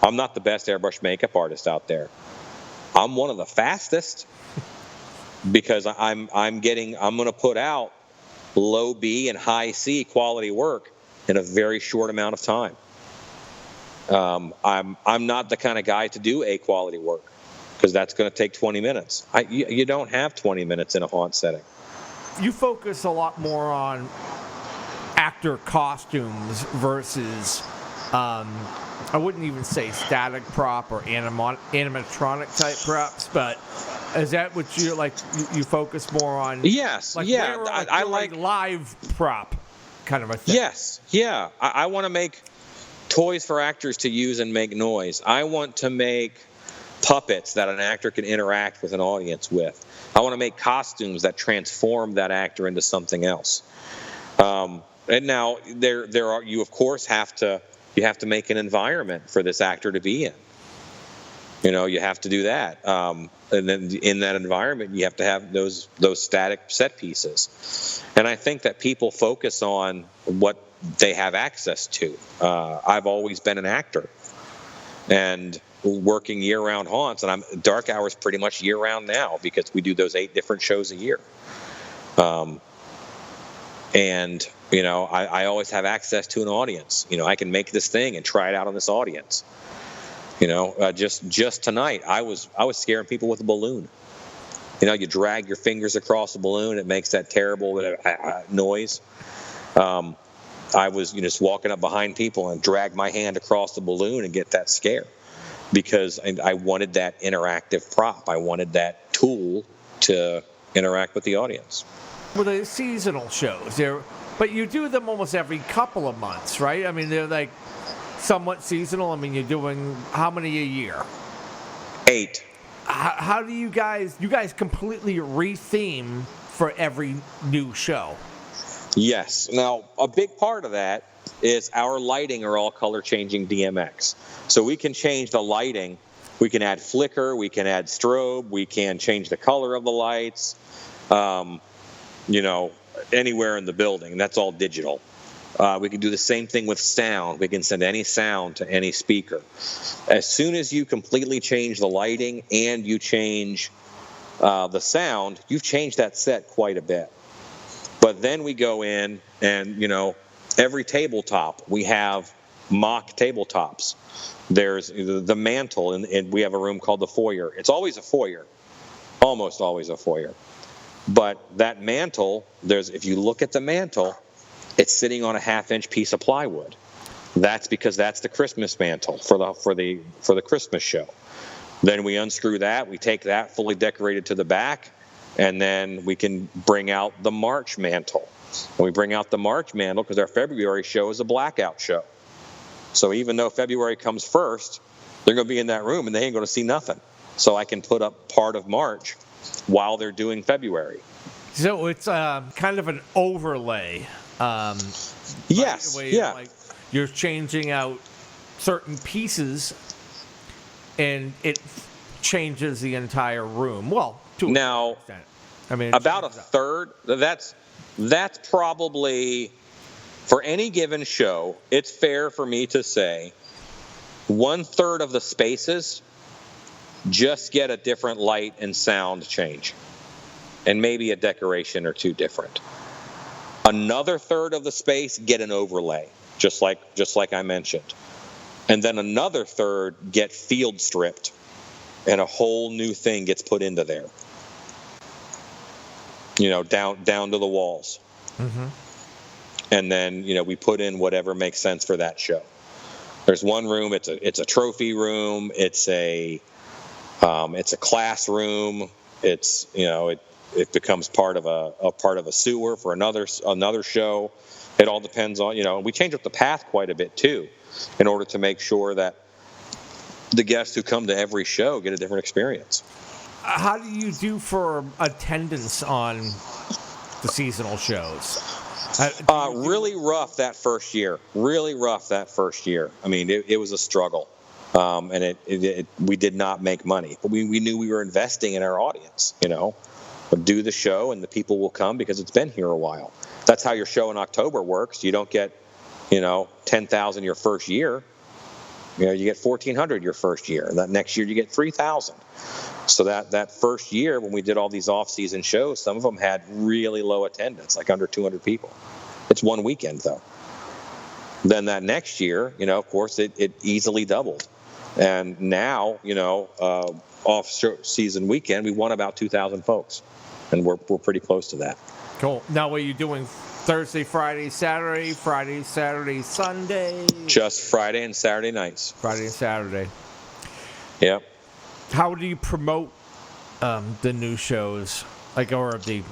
I'm not the best airbrush makeup artist out there. I'm one of the fastest because I'm going to put out low B and high C quality work in a very short amount of time. I'm not the kind of guy to do A quality work because that's going to take 20 minutes. You don't have 20 minutes in a haunt setting. You focus a lot more on actor costumes versus, I wouldn't even say static prop or animatronic type props, but is that what you like? You focus more on? Yes, like, yeah. I like live prop kind of a thing. Yes, yeah. I want to make toys for actors to use and make noise. I want to make puppets that an actor can interact with an audience with. I want to make costumes that transform that actor into something else. And now there are, you of course have to make an environment for this actor to be in. You know, you have to do that. And then in that environment, you have to have those static set pieces. And I think that people focus on what they have access to. I've always been an actor. and working year-round haunts, and I'm dark hours pretty much year-round now because we do those 8 different shows a year. And I always have access to an audience. I can make this thing and try it out on this audience. Just tonight, I was scaring people with a balloon. You drag your fingers across the balloon, it makes that terrible noise. I was just walking up behind people and drag my hand across the balloon and get that scare because I wanted that interactive prop. I wanted that tool to interact with the audience. Well, the seasonal shows, but you do them almost every couple of months, right? I mean, they're like somewhat seasonal. I mean, you're doing how many a year? 8. How do you guys completely re-theme for every new show? Yes. Now, a big part of that is our lighting are all color changing DMX. So we can change the lighting. We can add flicker. We can add strobe. We can change the color of the lights, anywhere in the building. That's all digital. We can do the same thing with sound. We can send any sound to any speaker. As soon as you completely change the lighting and you change the sound, you've changed that set quite a bit. But then we go in and, every tabletop, we have mock tabletops. There's the mantle, and we have a room called the foyer. It's always a foyer, almost always a foyer. But that mantle, if you look at the mantle, it's sitting on a 1/2-inch piece of plywood. That's because that's the Christmas mantle for the Christmas show. Then we unscrew that, we take that fully decorated to the back, and then we can bring out the March mantle. And we bring out the March mantle because our February show is a blackout show. So even though February comes first, they're going to be in that room and they ain't going to see nothing. So I can put up part of March while they're doing February. So it's kind of an overlay. Yes. Yeah. Like you're changing out certain pieces, and it changes the entire room. Well, to now, an extent. I mean, about a third. That's probably, for any given show, it's fair for me to say 1/3 of the spaces just get a different light and sound change, and maybe a decoration or two different. Another third of the space get an overlay, just like I mentioned. And then another third get field stripped, and a whole new thing gets put into there. Down to the walls. Mm-hmm. And then, we put in whatever makes sense for that show. There's one room, it's a trophy room, it's a classroom, it becomes part of a sewer for another show. It all depends on, we change up the path quite a bit too, in order to make sure that the guests who come to every show get a different experience. How do you do for attendance on the seasonal shows? Really rough that first year. I mean, it was a struggle, and we did not make money, but we knew we were investing in our audience. Do the show and the people will come because it's been here a while. That's how your show in October works. You don't get, 10,000 your first year. You get 1,400 your first year. That next year you get 3,000. So that first year when we did all these off-season shows, some of them had really low attendance, like under 200 people. It's one weekend though. Then that next year, of course, it easily doubled. And now, off-season weekend, we won about 2,000 folks. And we're pretty close to that. Cool. Now, what are you doing? Thursday, Friday, Saturday, Friday, Saturday, Sunday? Just Friday and Saturday nights. Friday and Saturday. Yep. How do you promote the new shows, or the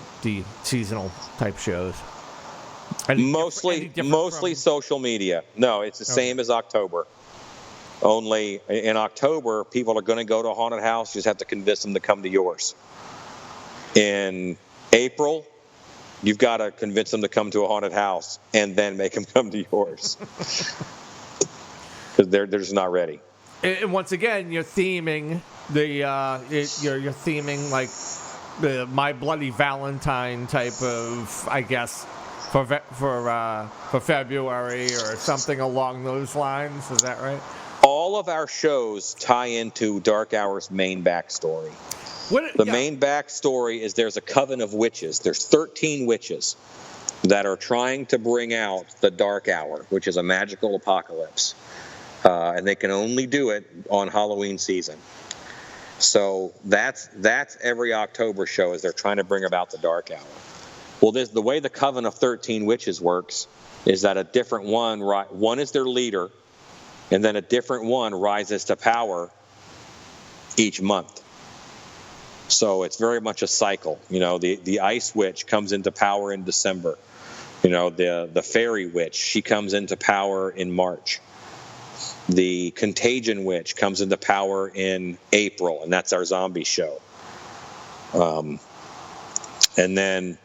seasonal type shows? Mostly social media. No, it's the same as October. Only in October, people are going to go to a haunted house. You just have to convince them to come to yours. In April, you've got to convince them to come to a haunted house and then make them come to yours. Because they're just not ready. And once again, you're theming you're theming like the My Bloody Valentine type of, I guess, for February or something along those lines. Is that right? All all of our shows tie into Dark Hour's main backstory. The main backstory is there's a coven of witches. There's 13 witches that are trying to bring out the Dark Hour, which is a magical apocalypse. And they can only do it on Halloween season. So that's every October show, is they're trying to bring about the Dark Hour. Well, the way the Coven of 13 Witches works is that a different one is their leader, and then a different one rises to power each month. So it's very much a cycle. The Ice Witch comes into power in December. The Fairy Witch, she comes into power in March. The Contagion Witch comes into power in April, and that's our zombie show. And then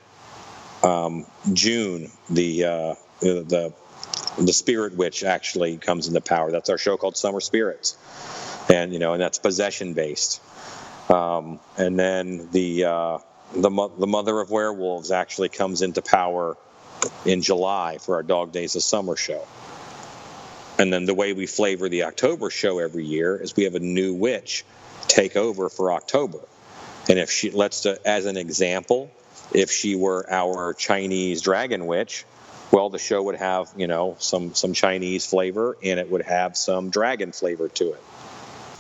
June, the Spirit Witch actually comes into power. That's our show called Summer Spirits, and that's possession based. And then the Mother of Werewolves actually comes into power in July for our Dog Days of Summer show. And then the way we flavor the October show every year is we have a new witch take over for October. And if she, as an example, if she were our Chinese dragon witch, well, the show would have, some Chinese flavor, and it would have some dragon flavor to it.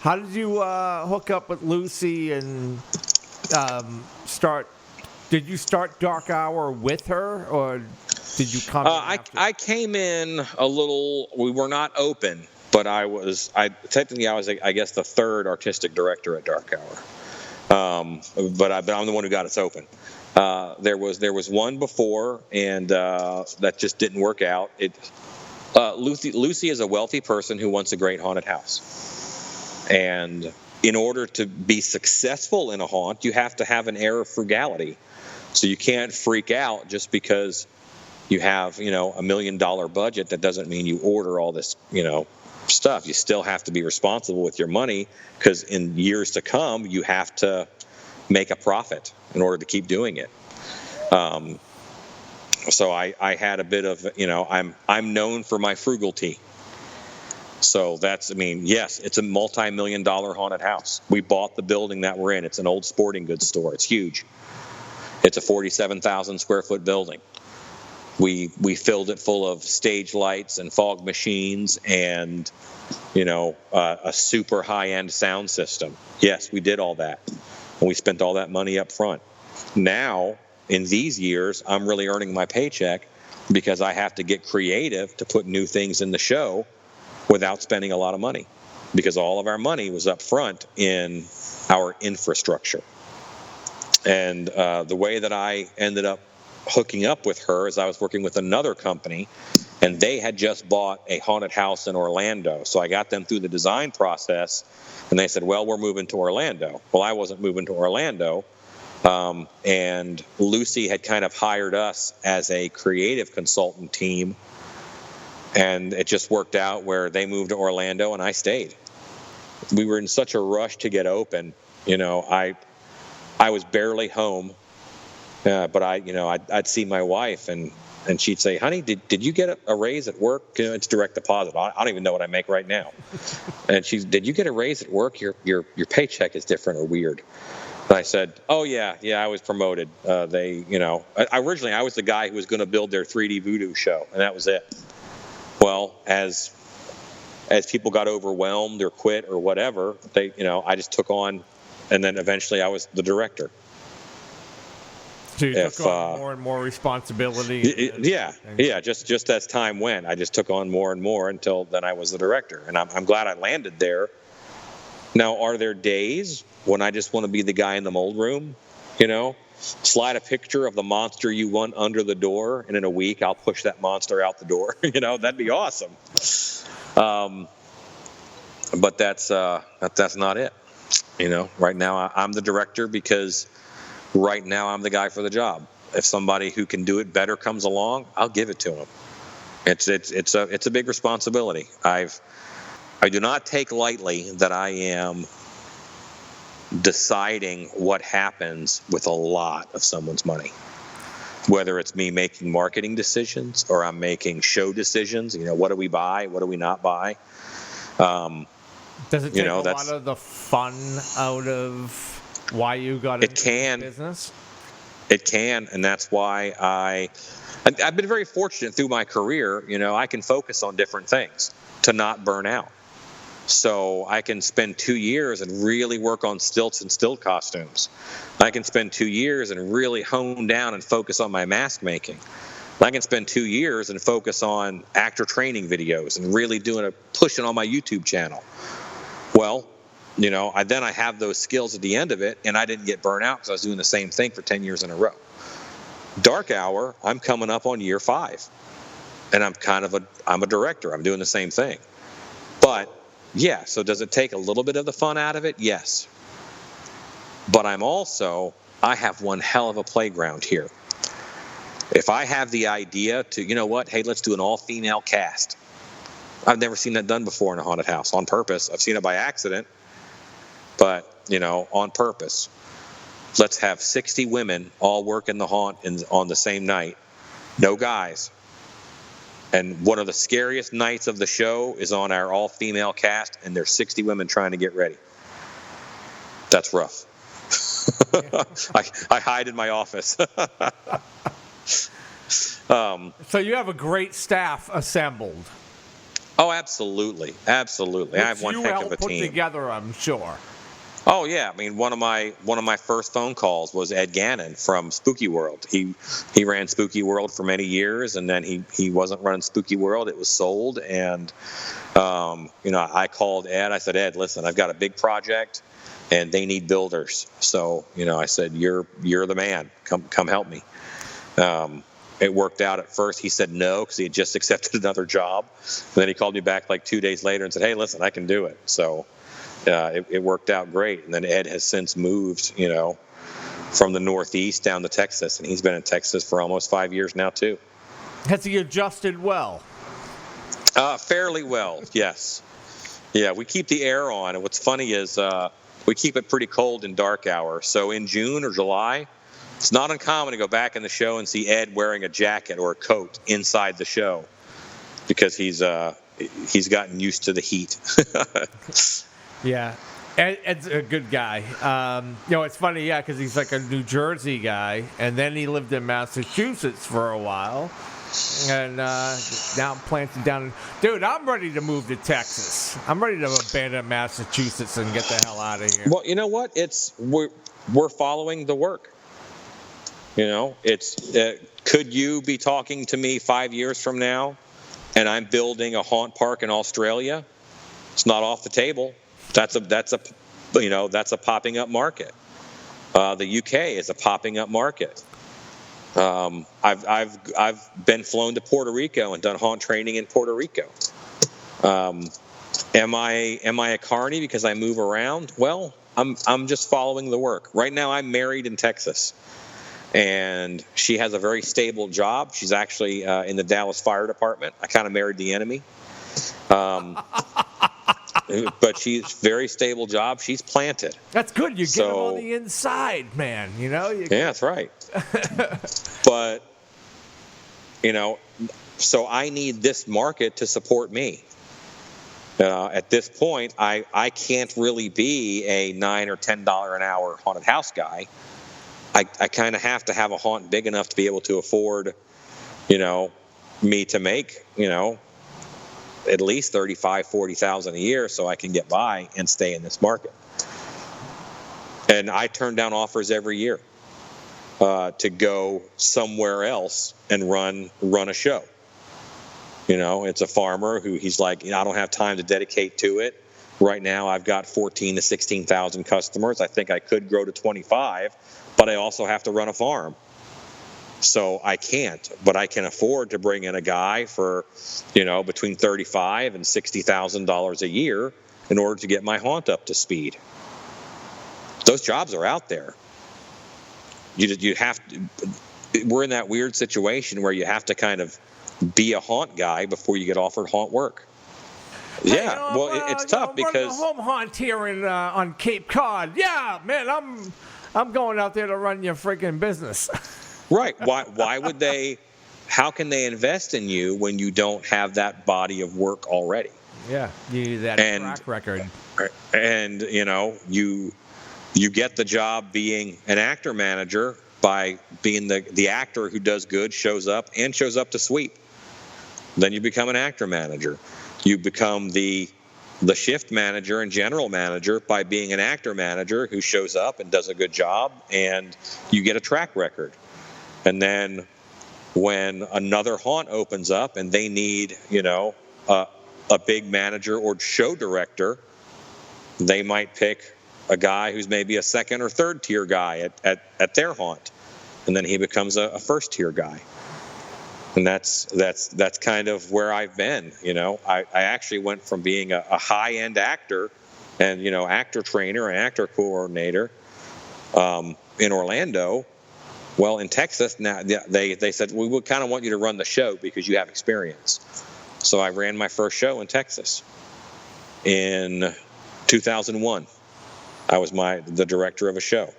How did you hook up with Lucy and start? Did you start Dark Hour with her, or did you come? I came in a little. We were not open, but I was I guess the third artistic director at Dark Hour. But I'm the one who got us open. There was one before, and that just didn't work out. Lucy is a wealthy person who wants a great haunted house, and in order to be successful in a haunt, you have to have an air of frugality. So you can't freak out just because you have, $1 million budget. That doesn't mean you order all this, stuff. You still have to be responsible with your money, because in years to come, you have to make a profit in order to keep doing it. So I had a bit of, I'm known for my frugality. So yes, it's a multi-million-dollar haunted house. We bought the building that we're in. It's an old sporting goods store. It's huge. It's a 47,000 square foot building. We filled it full of stage lights and fog machines and, a super high-end sound system. Yes, we did all that. And we spent all that money up front. Now, in these years, I'm really earning my paycheck because I have to get creative to put new things in the show without spending a lot of money, because all of our money was up front in our infrastructure. And the way that I ended up hooking up with her is I was working with another company, and they had just bought a haunted house in Orlando. So I got them through the design process, and they said, well, we're moving to Orlando. Well, I wasn't moving to Orlando, and Lucy had kind of hired us as a creative consultant team, and it just worked out where they moved to Orlando and I stayed. We were in such a rush to get open. I was barely home, but I'd see my wife, and she'd say, honey, did you get a raise at work? It's direct deposit. I don't even know what I make right now. And did you get a raise at work? Your paycheck is different or weird. And I said, oh yeah, I was promoted. Originally I was the guy who was going to build their 3D voodoo show, and that was it. Well, as people got overwhelmed or quit or whatever, I just took on, and then eventually I was the director. So you took on more and more responsibility. Just as time went, I just took on more and more until then I was the director, and I'm glad I landed there. Now, are there days when I just want to be the guy in the mold room? Slide a picture of the monster you want under the door, and in a week I'll push that monster out the door. That'd be awesome. But that's not it. Right now I'm the director because right now I'm the guy for the job. If somebody who can do it better comes along, I'll give it to him. It's a big responsibility. I do not take lightly that I am deciding what happens with a lot of someone's money, whether it's me making marketing decisions or I'm making show decisions. What do we buy? What do we not buy? Does it take a lot of the fun out of why you got into this business? It can, and that's why I've been very fortunate through my career. I can focus on different things to not burn out. So I can spend 2 years and really work on stilts and stilt costumes. I can spend 2 years and really hone down and focus on my mask making. I can spend 2 years and focus on actor training videos and really pushing on my YouTube channel. Well, I have those skills at the end of it, and I didn't get burnt out because I was doing the same thing for 10 years in a row. Dark Hour, I'm coming up on year 5, and I'm a director. I'm doing the same thing. But yeah, so does it take a little bit of the fun out of it? Yes. But I have one hell of a playground here. If I have the idea to, hey, let's do an all-female cast. I've never seen that done before in a haunted house on purpose. I've seen it by accident, but, on purpose. Let's have 60 women all work in the haunt on the same night. No guys. And one of the scariest nights of the show is on our all-female cast, and there's 60 women trying to get ready. That's rough. I hide in my office. So you have a great staff assembled. Oh, absolutely. Absolutely. I have one heck of a team. Put together, I'm sure. Oh yeah, I mean one of my first phone calls was Ed Gannon from Spooky World. He ran Spooky World for many years, and then he wasn't running Spooky World. It was sold, and I called Ed. I said, Ed, listen, I've got a big project, and they need builders. So I said, you're the man. Come help me. It worked out at first. He said no because he had just accepted another job. And then he called me back like 2 days later and said, hey, listen, I can do it. So. It worked out great, and then Ed has since moved, from the Northeast down to Texas, and he's been in Texas for almost 5 years now too. Has he adjusted well? Fairly well, yes. Yeah, we keep the air on, and what's funny is we keep it pretty cold in Dark Hour. So in June or July, it's not uncommon to go back in the show and see Ed wearing a jacket or a coat inside the show because he's gotten used to the heat. Yeah, Ed's a good guy. It's funny, yeah, because he's like a New Jersey guy, and then he lived in Massachusetts for a while, and now I'm planted down. Dude, I'm ready to move to Texas. I'm ready to abandon Massachusetts and get the hell out of here. Well, you know what? We're following the work. Could you be talking to me 5 years from now, and I'm building a haunt park in Australia? It's not off the table. That's a popping up market. The UK is a popping up market. I've been flown to Puerto Rico and done haunt training in Puerto Rico. Am I a carny because I move around? Well, I'm just following the work. Right now I'm married in Texas, and she has a very stable job. She's actually in the Dallas Fire Department. I kind of married the enemy. But she's very stable job. She's planted. That's good. You get them on the inside, man. Yeah, that's right. But, so I need this market to support me. At this point, I can't really be a $9 or $10 an hour haunted house guy. I kind of have to have a haunt big enough to be able to afford, me to make, at least $35,000, $40,000 a year so I can get by and stay in this market. And I turn down offers every year to go somewhere else and run a show. It's a farmer who he's like, I don't have time to dedicate to it. Right now I've got 14 to 16,000 customers. I think I could grow to 25, but I also have to run a farm. So I can't, but I can afford to bring in a guy for, between $35,000 and $60,000 a year in order to get my haunt up to speed. Those jobs are out there. You have to. We're in that weird situation where you have to kind of be a haunt guy before you get offered haunt work. Hey, yeah, it's tough because home haunt here on Cape Cod. Yeah, man, I'm going out there to run your freaking business. Right. Why would they? How can they invest in you when you don't have that body of work already? Yeah, you need that track record. And you get the job being an actor manager by being the actor who does good, shows up to sweep. Then you become an actor manager. You become the shift manager and general manager by being an actor manager who shows up and does a good job, and you get a track record. And then when another haunt opens up and they need, a big manager or show director, they might pick a guy who's maybe a second or third tier guy at their haunt, and then he becomes a first tier guy. And that's kind of where I've been. I actually went from being a high end actor and actor trainer and actor coordinator in Orlando. Well, in Texas now they said we would kind of want you to run the show because you have experience. So I ran my first show in Texas in 2001. I was the director of a show,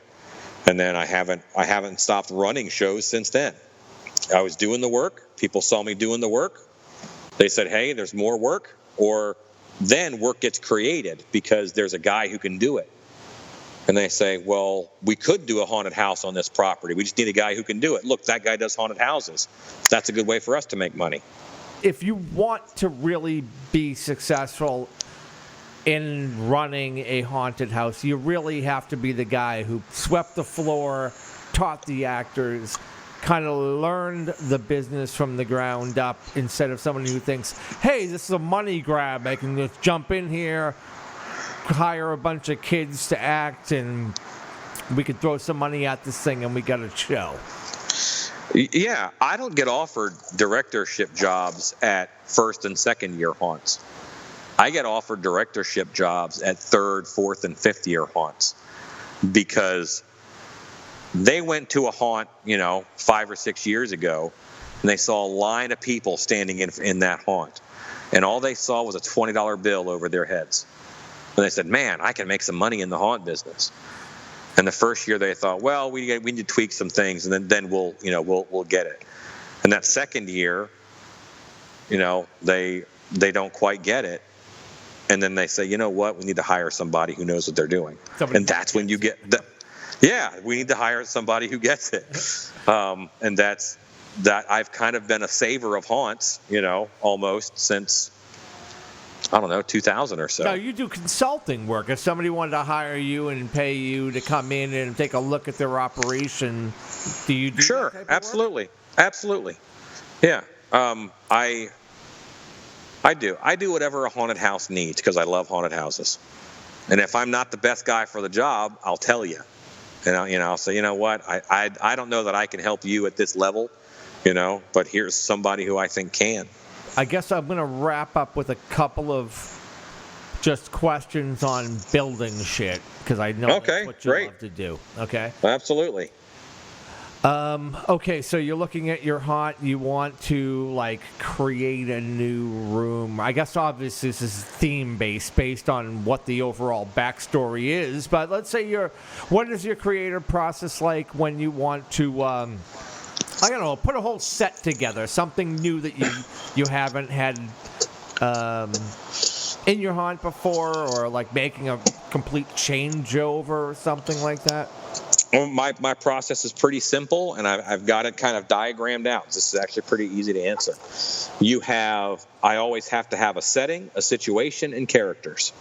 and then I haven't stopped running shows since then. I was doing the work. People saw me doing the work. They said, "Hey, there's more work," or then work gets created because there's a guy who can do it. And they say, "Well, we could do a haunted house on this property. We just need a guy who can do it. Look, that guy does haunted houses. That's a good way for us to make money." If you want to really be successful in running a haunted house, you really have to be the guy who swept the floor, taught the actors, kind of learned the business from the ground up, instead of someone who thinks, hey, this is a money grab. I can just jump in here, hire a bunch of kids to act, and we could throw some money at this thing and we got a show. Yeah, I don't get offered directorship jobs at first and second year haunts. I get offered directorship jobs at third, fourth, and fifth year haunts because they went to a haunt, 5 or 6 years ago, and they saw a line of people standing in that haunt, and all they saw was a $20 bill over their heads. And they said, "Man, I can make some money in the haunt business." And the first year they thought, well, we need to tweak some things, and then we'll get it. And that second year, they don't quite get it. And then they say, you know what, we need to hire somebody who knows what they're doing. And that's when you get we need to hire somebody who gets it. And that I've kind of been a saver of haunts, almost since, I don't know, 2000 or so. Now, you do consulting work. If somebody wanted to hire you and pay you to come in and take a look at their operation, do you do Sure, that type of absolutely. Work? Absolutely. Yeah. I do. I do whatever a haunted house needs because I love haunted houses. And if I'm not the best guy for the job, I'll tell you. And I'll say, you know what, I don't know that I can help you at this level, but here's somebody who I think can. I guess I'm going to wrap up with a couple of just questions on building shit, because I know that's what you love to do. Okay? Absolutely. Okay, so you're looking at your haunt. You want to, create a new room. I guess, obviously, this is theme-based, based on what the overall backstory is. But let's say what is your creative process like when you want to... I don't know, put a whole set together, something new that you haven't had in your haunt before, or making a complete changeover or something like that? Well, my process is pretty simple, and I've got it kind of diagrammed out. This is actually pretty easy to answer. I always have to have a setting, a situation, and characters.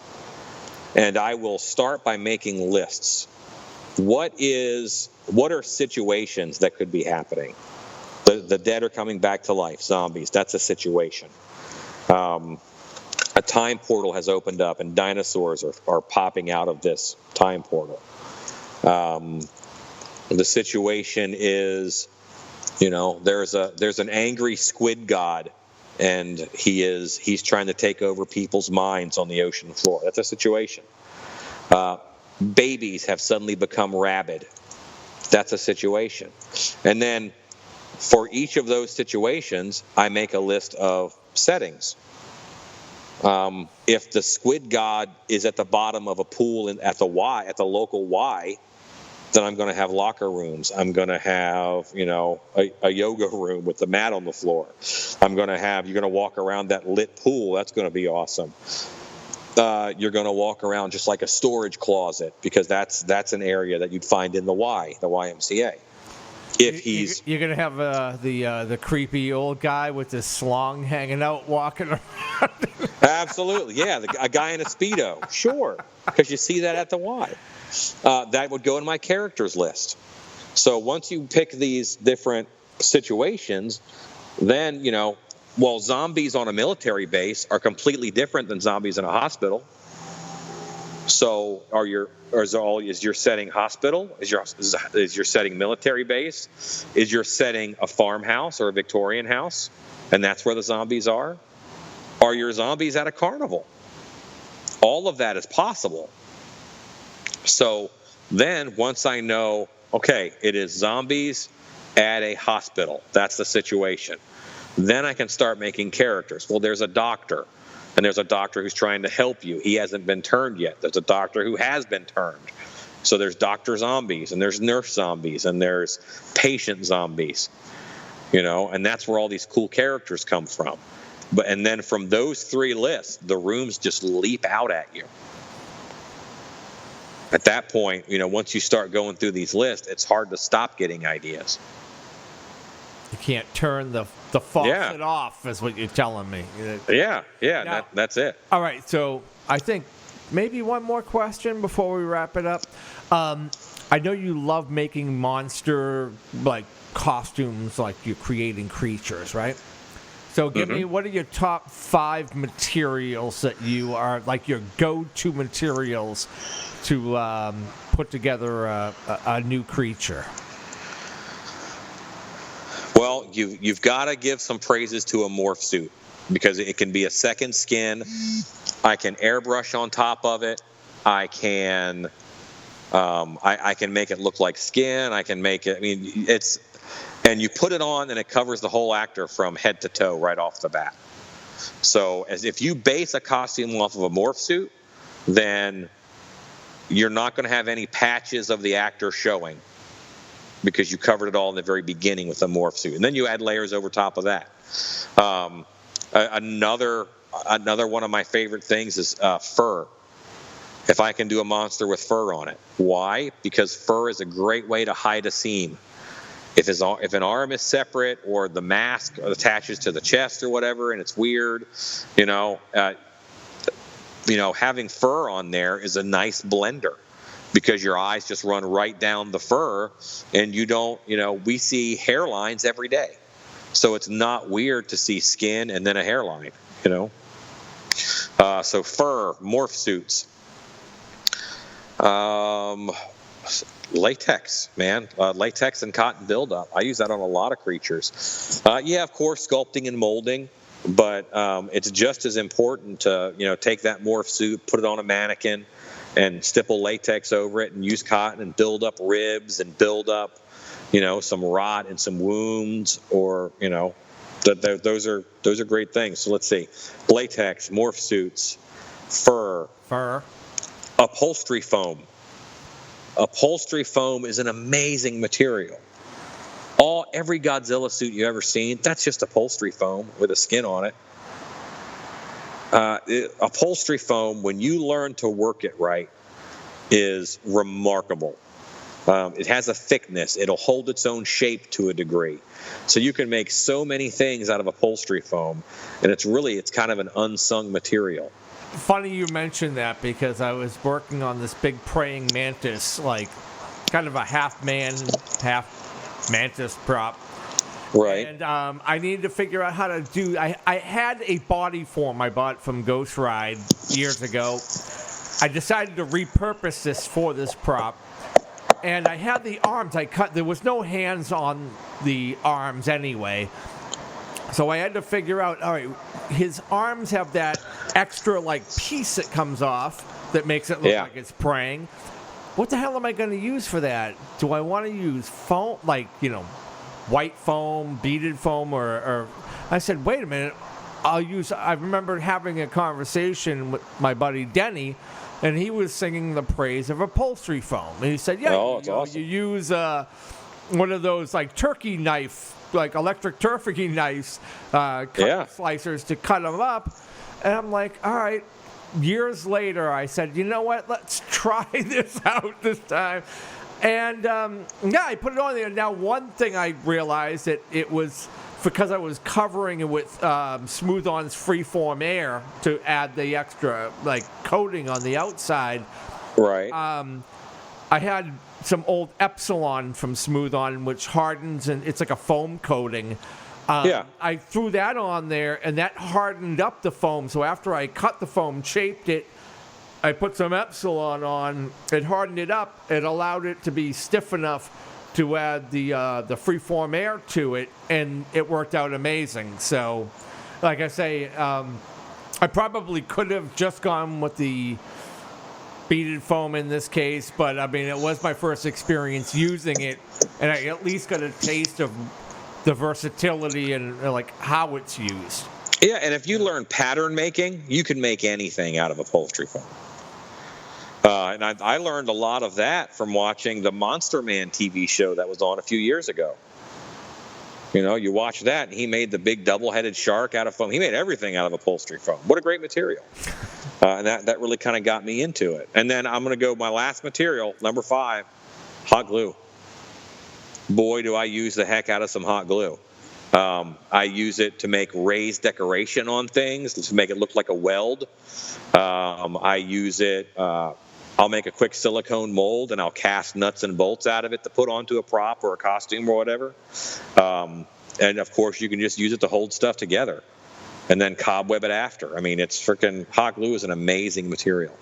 And I will start by making lists. What are situations that could be happening? The dead are coming back to life, zombies, that's a situation. A time portal has opened up and dinosaurs are popping out of this time portal. The situation is, there's an angry squid god, and he's trying to take over people's minds on the ocean floor. That's a situation. Babies have suddenly become rabid. That's a situation. And then for each of those situations, I make a list of settings. If the squid god is at the bottom of a pool at the local Y, then I'm going to have locker rooms. I'm going to have, a yoga room with the mat on the floor. You're going to walk around that lit pool. That's going to be awesome. you're going to walk around just like a storage closet, because that's an area that you'd find in the YMCA. If he's you're gonna have the creepy old guy with his slong hanging out, walking around. Absolutely, yeah, a guy in a Speedo, sure, because you see that at the Y. That would go in my characters list. So once you pick these different situations, then zombies on a military base are completely different than zombies in a hospital. So is your setting hospital? Is your setting military base? Is your setting a farmhouse or a Victorian house? And that's where the zombies are? Are your zombies at a carnival? All of that is possible. So then once I know, okay, it is zombies at a hospital, that's the situation, then I can start making characters. Well, there's a doctor. And there's a doctor who's trying to help you. He hasn't been turned yet. There's a doctor who has been turned. So there's doctor zombies, and there's nurse zombies, and there's patient zombies. And that's where all these cool characters come from. And then from those three lists, the rooms just leap out at you. At that point, once you start going through these lists, it's hard to stop getting ideas. You can't turn the faucet off, is what you're telling me. Yeah, now, that's it. All right, so I think maybe one more question before we wrap it up. I know you love making monster costumes, like you're creating creatures, right? So give me, what are your top 5 materials that you are, like your go-to materials to put together a new creature? Well, you've got to give some praises to a morph suit, because it can be a second skin. I can airbrush on top of it. I can I can make it look like skin. I can make it. And you put it on, and it covers the whole actor from head to toe right off the bat. So as if you base a costume off of a morph suit, then you're not going to have any patches of the actor showing, because you covered it all in the very beginning with a morph suit. And then you add layers over top of that. Another one of my favorite things is fur. If I can do a monster with fur on it. Why? Because fur is a great way to hide a seam. If an arm is separate, or the mask attaches to the chest or whatever, and it's weird, having fur on there is a nice blender, because your eyes just run right down the fur, and you don't, we see hairlines every day. So it's not weird to see skin and then a hairline, So fur, morph suits. Latex, man. Latex and cotton buildup. I use that on a lot of creatures. Of course, sculpting and molding. But it's just as important to, take that morph suit, put it on a mannequin, and stipple latex over it, and use cotton and build up ribs and build up, some rot and some wounds, or those are great things. So let's see: latex, morph suits, fur, upholstery foam. Upholstery foam is an amazing material. Every Godzilla suit you ever seen, that's just upholstery foam with a skin on it. Upholstery foam, when you learn to work it right, is remarkable. It has a thickness. It'll hold its own shape to a degree. So you can make so many things out of upholstery foam, and it's kind of an unsung material. Funny you mentioned that, because I was working on this big praying mantis, kind of a half man, half mantis prop. Right. And I needed to figure out how to do. I had a body form I bought from Ghost Ride years ago. I decided to repurpose this for this prop. And I had the arms I cut. There was no hands on the arms anyway. So I had to figure out, all right, his arms have that extra piece that comes off that makes it look like it's praying. What the hell am I going to use for that? Do I want to use foam, white foam, beaded foam, or I said, wait a minute, I remember having a conversation with my buddy Denny, and he was singing the praise of upholstery foam. And he said, awesome. You use one of those turkey knife, electric turkey knives, slicers to cut them up. And I'm like, all right, years later, I said, you know what? Let's try this out this time. And, I put it on there. Now, one thing I realized that it was because I was covering it with Smooth On's Freeform Air to add the extra, coating on the outside. Right. I had some old Epsilon from Smooth On, which hardens, and it's like a foam coating. I threw that on there, and that hardened up the foam. So after I cut the foam, shaped it, I put some Epsilon on. It hardened it up. It allowed it to be stiff enough to add the Freeform Air to it, and it worked out amazing. So, like I say, I probably could have just gone with the beaded foam in this case, but I mean, it was my first experience using it, and I at least got a taste of the versatility and how it's used. Yeah, and if you learn pattern making, you can make anything out of upholstery foam. And I learned a lot of that from watching the Monster Man TV show that was on a few years ago. You watch that, and he made the big double-headed shark out of foam. He made everything out of upholstery foam. What a great material. And that really kind of got me into it. And then I'm going to go my last material, number 5, hot glue. Boy, do I use the heck out of some hot glue. I use it to make raised decoration on things, to make it look like a weld. I use it, I'll make a quick silicone mold, and I'll cast nuts and bolts out of it to put onto a prop or a costume or whatever. And, of course, you can just use it to hold stuff together and then cobweb it after. I mean, it's freaking hot glue is an amazing material.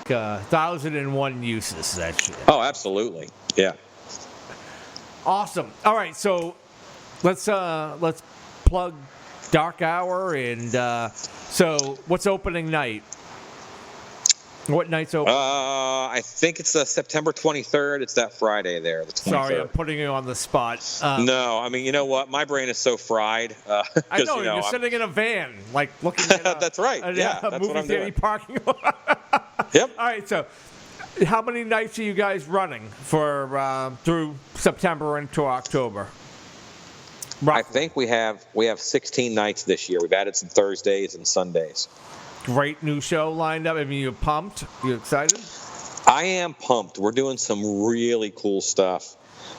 1,001 uses, that shit. Oh, absolutely. Yeah. Awesome. All right, so let's plug Dark Hour, and so what's opening night? What night's open? I think it's September 23rd. It's that Friday there, the 23rd. Sorry, I'm putting you on the spot. No, I mean, you know what? My brain is so fried. I know, you're sitting in a van, looking at that's right. a that's movie what I'm theater doing. parking lot. Yep. All right, so how many nights are you guys running for through September into October? Roughly. I think we have 16 nights this year. We've added some Thursdays and Sundays. Great new show lined up. I mean, you pumped? You excited? I am pumped. We're doing some really cool stuff,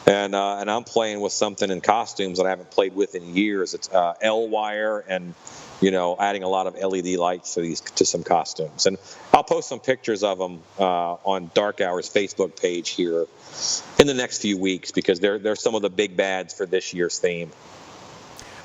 and I'm playing with something in costumes that I haven't played with in years. It's L-wire and adding a lot of LED lights to some costumes. And I'll post some pictures of them on Dark Hour's Facebook page here in the next few weeks, because they're some of the big bads for this year's theme.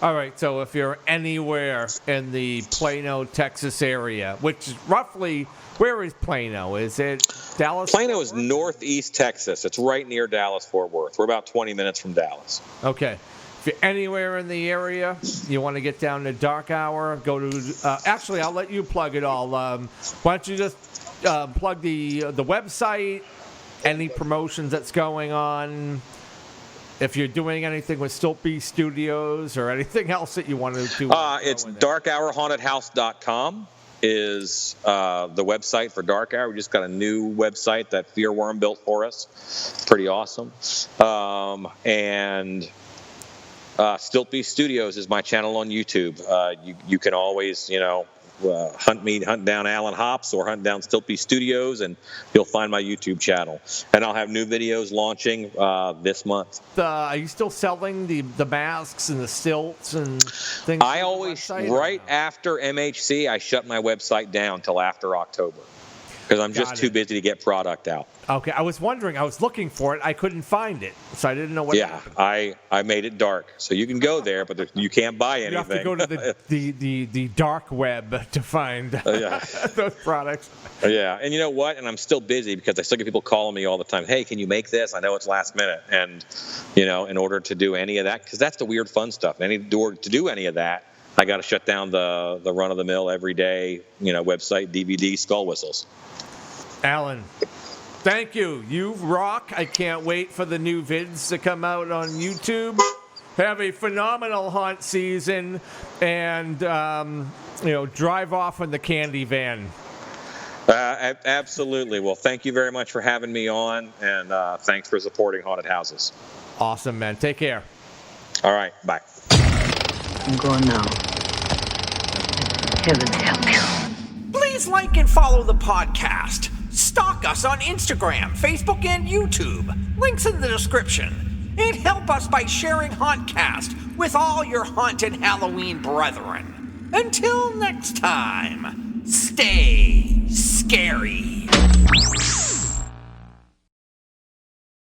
All right, so if you're anywhere in the Plano, Texas area, which is roughly, where is Plano? Is it Dallas? Plano is northeast Texas. It's right near Dallas-Fort Worth. We're about 20 minutes from Dallas. Okay. If you're anywhere in the area, you want to get down to Dark Hour, go to, actually, I'll let you plug it all. Why don't you just plug the website, any promotions that's going on, if you're doing anything with Stiltby Studios or anything else that you want to do. It's darkhourhauntedhouse.com is the website for Dark Hour. We just got a new website that Fearworm built for us. Pretty awesome. And Stiltby Studios is my channel on YouTube. You can always, hunt down Alan Hops or hunt down Stiltby Studios, and you'll find my YouTube channel. And I'll have new videos launching this month. Are you still selling the masks and the stilts and things? I always, right after MHC, I shut my website down till after October, because I'm just too busy to get product out. Okay, I was wondering. I was looking for it. I couldn't find it, so I didn't know what happened. I made it dark, so you can go there, but you can't buy anything. You have to go to the dark web to find those products. Yeah, and you know what? And I'm still busy because I still get people calling me all the time. Hey, can you make this? I know it's last minute, and in order to do any of that, because that's the weird fun stuff. In order to do any of that, I got to shut down the run-of-the-mill everyday website DVD skull whistles. Alan, thank you. You rock. I can't wait for the new vids to come out on YouTube. Have a phenomenal haunt season, and drive off in the candy van. Absolutely. Well, thank you very much for having me on, and thanks for supporting Haunted Houses. Awesome, man. Take care. All right. Bye. I'm going now. Heaven help you. Please Please like and follow the podcast. Stalk us on Instagram, Facebook, and YouTube. Links in the description. And help us by sharing Hauntcast with all your haunted Halloween brethren. Until next time, stay scary.